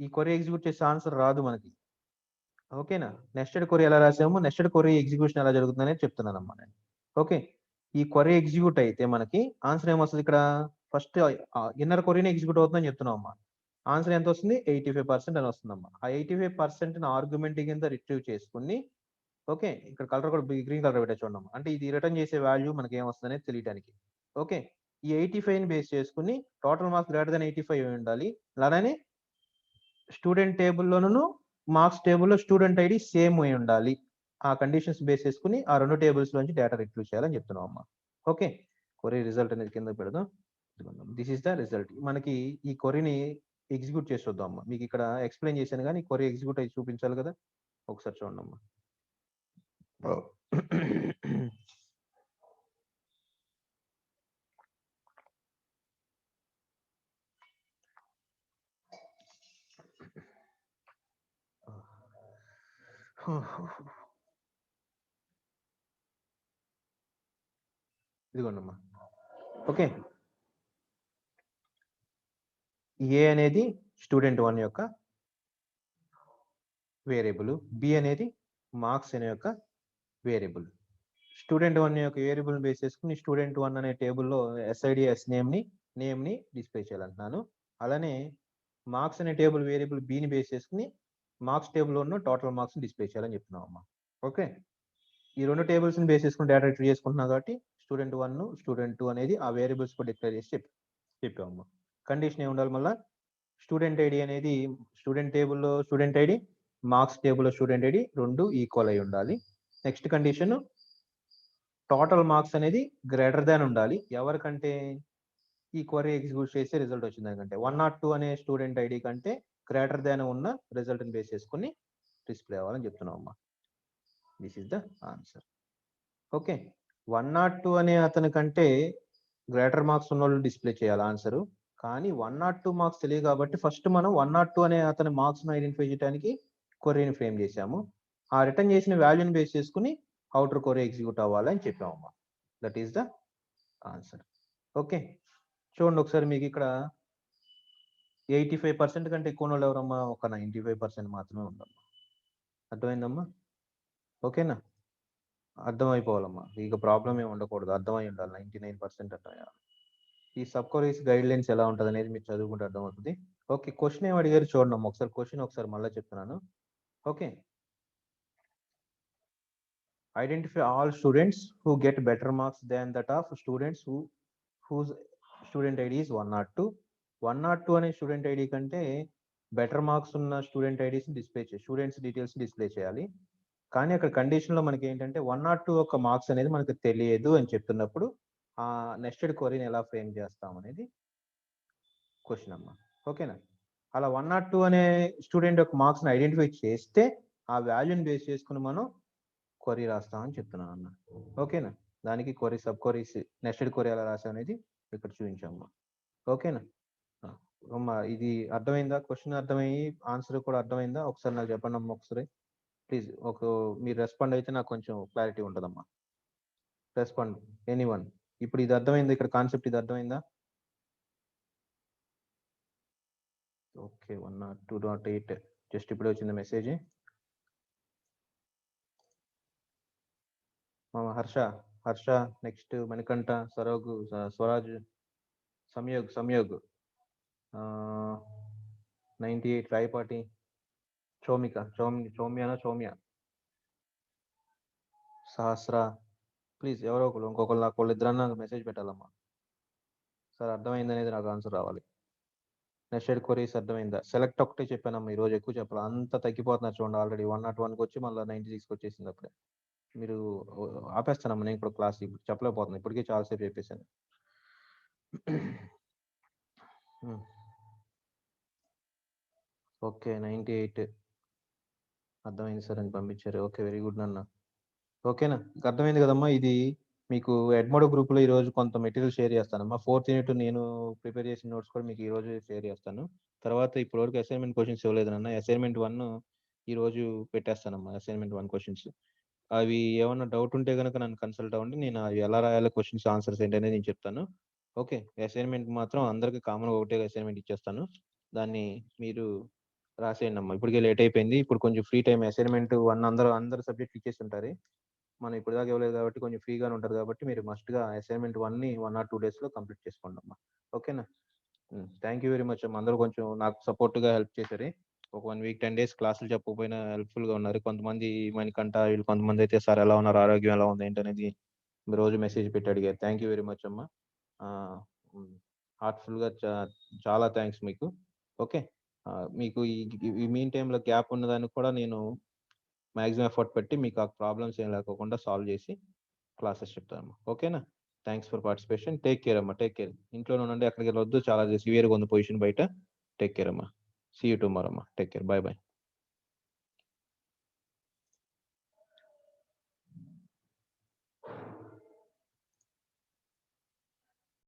ఈ క్వరీ ఎగ్జిక్యూట్ చేసే ఆన్సర్ రాదు మనకి. ఓకేనా, నెస్టెడ్ క్వరీ ఎలా రాసాము, నెస్టెడ్ క్వరీ ఎగ్జిక్యూషన్ ఎలా జరుగుతుందని చెప్తున్నానమ్మా నేను. ఓకే, ఈ క్వరీ ఎగ్జిక్యూట్ అయితే మనకి ఆన్సర్ ఏమొస్తుంది? ఇక్కడ ఫస్ట్ ఇన్నర్ క్వరీని ఎగ్జిక్యూట్ అవుతుందని చెప్తున్నాం అమ్మా. ఆన్సర్ ఎంత వస్తుంది? 85% అని వస్తుందమ్మా. ఆ 85% ఆర్గ్యుమెంట్ కింద రిట్రీవ్ చేసుకుని, ఓకే, ఇక్కడ కలర్ కూడా గ్రీన్ కలర్ పెట్టే చూడమ్మా. అంటే ఇది రిటర్న్ చేసే వాల్యూ మనకి ఏమొస్తుంది అనేది తెలియడానికి. ఓకే, ఈ 85 ని బేస్ చేసుకుని టోటల్ మార్క్స్ గ్రేటర్ దాన్ 85 ఉండాలి. అలానే స్టూడెంట్ టేబుల్లోనూ మార్క్స్ టేబుల్లో స్టూడెంట్ ఐడి సేమ్ అయి ఉండాలి. ఆ కండిషన్స్ బేస్ చేసుకుని ఆ రెండు టేబుల్స్ నుంచి డేటా రిట్రీవ్ చేయాలని చెప్తున్నాం అమ్మా. ఓకే, క్వరీ రిజల్ట్ అనేది కింద పెడదాం. This is the result. మనకి ఈ క్వరీని ఎగ్జిక్యూట్ చేసి చూద్దాం అమ్మా. మీకు ఇక్కడ ఎక్స్ప్లెయిన్ చేశాను కానీ క్వరీ ఎగ్జిక్యూట్ అయ్యి చూపించాలి కదా, ఒకసారి చూడండి అమ్మా. ఇదిగోండమ్మా. ఓకే, ఏ అనేది స్టూడెంట్ 1 యొక్క వేరియబుల్, బి అనేది మార్క్స్ అనే యొక్క వేరియబుల్. స్టూడెంట్ 1 యొక్క వేరియబుల్ బేస్ చేసుకుని స్టూడెంట్ 1 అనే టేబుల్లో ఎస్ఐడిఎస్ నేమ్ని డిస్ప్లే చేయాలంటున్నాను. అలానే మార్క్స్ అనే టేబుల్ వేరియబుల్ బిని బేస్ చేసుకుని మార్క్స్ టేబుల్లో ఉన్న టోటల్ మార్క్స్ డిస్ప్లే చేయాలని చెప్తున్నాం అమ్మా. ఓకే, ఈ 2 టేబుల్స్‌ని బేస్ చేసుకొని డేటా ఎంట్రీ చేసుకుంటున్నాం కాబట్టి స్టూడెంట్ 1, స్టూడెంట్ 2 అనేది ఆ వేరియబుల్స్ కూడా డిక్లేర్ చేసి చెప్పామమ్మా. కండిషన్ ఏముండాలి మళ్ళా? స్టూడెంట్ ఐడి అనేది స్టూడెంట్ టేబుల్‌లో స్టూడెంట్ ఐడి, మార్క్స్ టేబుల్‌లో స్టూడెంట్ ఐడి 2 ఈక్వల్ అయి ఉండాలి. నెక్స్ట్ కండిషన్ టోటల్ మార్క్స్ అనేది గ్రేటర్ దాన్ ఉండాలి. ఎవరికంటే ఈ క్వరీ ఎగ్జిక్యూట్ చేసి రిజల్ట్ వచ్చిన దానికంటే 102 అనే స్టూడెంట్ ఐడి కంటే గ్రేటర్ దాన్ ఉన్న రిజల్ట్ని బేస్ చేసుకొని డిస్ప్లే అవ్వాలని చెప్తున్నాం అమ్మా. This is the answer. Okay, 102 అనే అతని కంటే గ్రేటర్ మార్క్స్ ఉన్న వాళ్ళు డిస్ప్లే చేయాలి ఆన్సర్. కానీ 102 మార్క్స్ తెలియదు కాబట్టి ఫస్ట్ మనం 102 అనే అతని మార్క్స్ ను ఐడెంటిఫై చేయడానికి క్వరీని ఫ్రేమ్ చేశాము. ఆ రిటర్న్ చేసిన వాల్యూని బేస్ చేసుకుని అవుటర్ క్వరీ ఎగ్జిక్యూట్ అవ్వాలని చెప్పామమ్మా. That is the answer. Okay, చూడండి ఒకసారి మీకు ఇక్కడ 85% కంటే ఎక్కువ వాళ్ళు ఎవరమ్మా? ఒక 95% మాత్రమే ఉందమ్మా. అర్థమైందమ్మా? ఓకేనా? అర్థమైపోవాలమ్మా, ఇక ప్రాబ్లం ఏమి ఉండకూడదు, అర్థమై ఉండాలి. 99% అర్థమయ్యాలి. ఈ సబ్ క్వరీస్ గైడ్ లైన్స్ ఎలా ఉంటుంది అనేది మీరు చదువుకుంటే అర్థమవుతుంది. ఓకే, క్వశ్చన్ ఏమి అడిగారు చూడండి అమ్మా. ఒకసారి క్వశ్చన్ ఒకసారి మళ్ళీ చెప్తున్నాను. Okay, identify all students who get better marks than that of students whose student ID is 102. 102 అనే స్టూడెంట్ ఐడి కంటే బెటర్ మార్క్స్ ఉన్న స్టూడెంట్ ఐడీస్ డిస్ప్లే చేయాలి, స్టూడెంట్స్ డీటెయిల్స్ డిస్ప్లే చేయాలి. కానీ అక్కడ కండిషన్ లో మనకి ఏంటంటే 102 యొక్క మార్క్స్ అనేది మనకు తెలియదు అని చెప్తున్నప్పుడు ఆ నెస్టెడ్ క్వరీని ఎలా ఫ్రేమ్ చేస్తాం అనేది క్వశ్చన్ అమ్మా. ఓకేనా? అలా 102 అనే స్టూడెంట్ యొక్క మార్క్స్ ని ఐడెంటిఫై చేస్తే ఆ వాల్యూని బేస్ చేసుకుని మనం క్వరీ రాస్తామని చెప్తున్నాను అన్న. ఓకేనా? దానికి query sub queries nested query ఎలా రాసాం అనేది ఇక్కడ చూపించాము. ఓకేనా అమ్మా? ఇది అర్థమైందా? క్వశ్చన్ అర్థమయ్యి ఆన్సర్ కూడా అర్థమైందా? ఒకసారి నాకు చెప్పండి అమ్మా ఒకసారి ప్లీజ్. మీరు రెస్పాండ్ అయితే నాకు కొంచెం క్లారిటీ ఉంటుందమ్మా. Respond anyone. ఇప్పుడు ఇది అర్థమైందా? ఇక్కడ కాన్సెప్ట్ ఇది అర్థమైందా? ఓకే, 102.8 జస్ట్ ఇప్పుడే వచ్చింది message. Harsha next Manikanta, Sarog, Swaraj, Sanyog 98, Rayapati, Chowmya, Sahasra. Please ఎవరో ఒకరు ఇంకొకరు నాకు ఇద్దరన్నా నాకు మెసేజ్ పెట్టాలమ్మా. సార్ అర్థమైంది అనేది నాకు ఆన్సర్ రావాలి. నెస్టెడ్ క్వరీస్ అర్థమైందా? సెలెక్ట్ ఒకటే చెప్పానమ్మా, ఈరోజు ఎక్కువ చెప్పాలి. అంత తగ్గిపోతున్నారు చూడండి, ఆల్రెడీ 101కి వచ్చి మళ్ళీ 96కి వచ్చేసింది. అప్పుడే మీరు ఆపేస్తానమ్మా, నేను ఇప్పుడు క్లాస్ ఇప్పుడు చెప్పలేకపోతున్నాను, ఇప్పటికే చాలాసేపు చెప్పేశాను. ఓకే, 98 అర్థమైంది సార్ అని పంపించారు. ఓకే, వెరీ గుడ్ నాన్న. ఓకేనా, అర్థమైంది కదమ్మా? ఇది మీకు ఎడ్మోడో గ్రూప్ లో ఈ రోజు కొంత మెటీరియల్ షేర్ చేస్తానమ్మా. 4th యూనిట్ నేను ప్రిపేర్ చేసిన నోట్స్ కూడా మీకు ఈ రోజు షేర్ చేస్తాను. తర్వాత ఇప్పటి వరకు అసైన్మెంట్ క్వశ్చన్స్ ఇవ్వలేదు నాన్న. అసైన్మెంట్ 1 ఈ రోజు పెట్టేస్తానమ్మా. అసైన్మెంట్ 1 క్వశ్చన్స్ అవి ఏమన్నా డౌట్ ఉంటే కనుక నన్ను కన్సల్ట్ అవ్వండి. నేను అవి ఎలా రాయాలో క్వశ్చన్స్ ఆన్సర్స్ ఏంటనేది నేను చెప్తాను. ఓకే, అసైన్మెంట్ మాత్రం అందరికి కామన్ ఒకటే అసైన్మెంట్ ఇచ్చేస్తాను, దాన్ని మీరు రాసేయండి అమ్మా. ఇప్పటికే లేట్ అయిపోయింది, ఇప్పుడు కొంచెం ఫ్రీ టైం. అసైన్మెంట్ 1 అందరు సబ్జెక్ట్ ఇచ్చేసి ఉంటారు, మనం ఇప్పుడు దాకా ఇవ్వలేదు కాబట్టి కొంచెం ఫ్రీగానే ఉంటారు. కాబట్టి మీరు మస్ట్ గా అసైన్మెంట్ 1ని 1 or 2 days లో కంప్లీట్ చేసుకోండి అమ్మా. ఓకేనా? థ్యాంక్ యూ వెరీ మచ్ అమ్మా. అందరూ కొంచెం నాకు సపోర్ట్ గా హెల్ప్ చేశారు. ఒక 1 week 10 days క్లాసులు చెప్పకపోయినా హెల్ప్ఫుల్ గా ఉన్నారు. కొంతమంది మణికంఠ వీళ్ళు కొంతమంది అయితే సార్ ఎలా ఉన్నారు, ఆరోగ్యం ఎలా ఉంది ఏంటనేది రోజు మెసేజ్ పెట్టి అడిగారు. థ్యాంక్ యూ వెరీ మచ్ అమ్మా. హార్ట్ఫుల్ గా చాలా థ్యాంక్స్ మీకు. ఓకే, మీకు ఈ మీన్ టైంలో గ్యాప్ ఉన్నదానికి కూడా నేను మాక్సిమం ఎఫర్ట్ పెట్టి మీకు ఆ ప్రాబ్లమ్స్ ఏం లేకోకుండా సాల్వ్ చేసి క్లాసెస్ చెప్తాను. ఓకేనా? Thanks for participation. Take care అమ్మా, టేక్ కేర్. ఇంట్లోనే ఉండండి, ఎక్కడికి వెళ్ళొద్దు, చాలా సివియర్గా ఉంది పొజిషన్ బయట. టేక్ కేర్ అమ్మా. సీ యూ టుమారో అమ్మా. Take care, by by.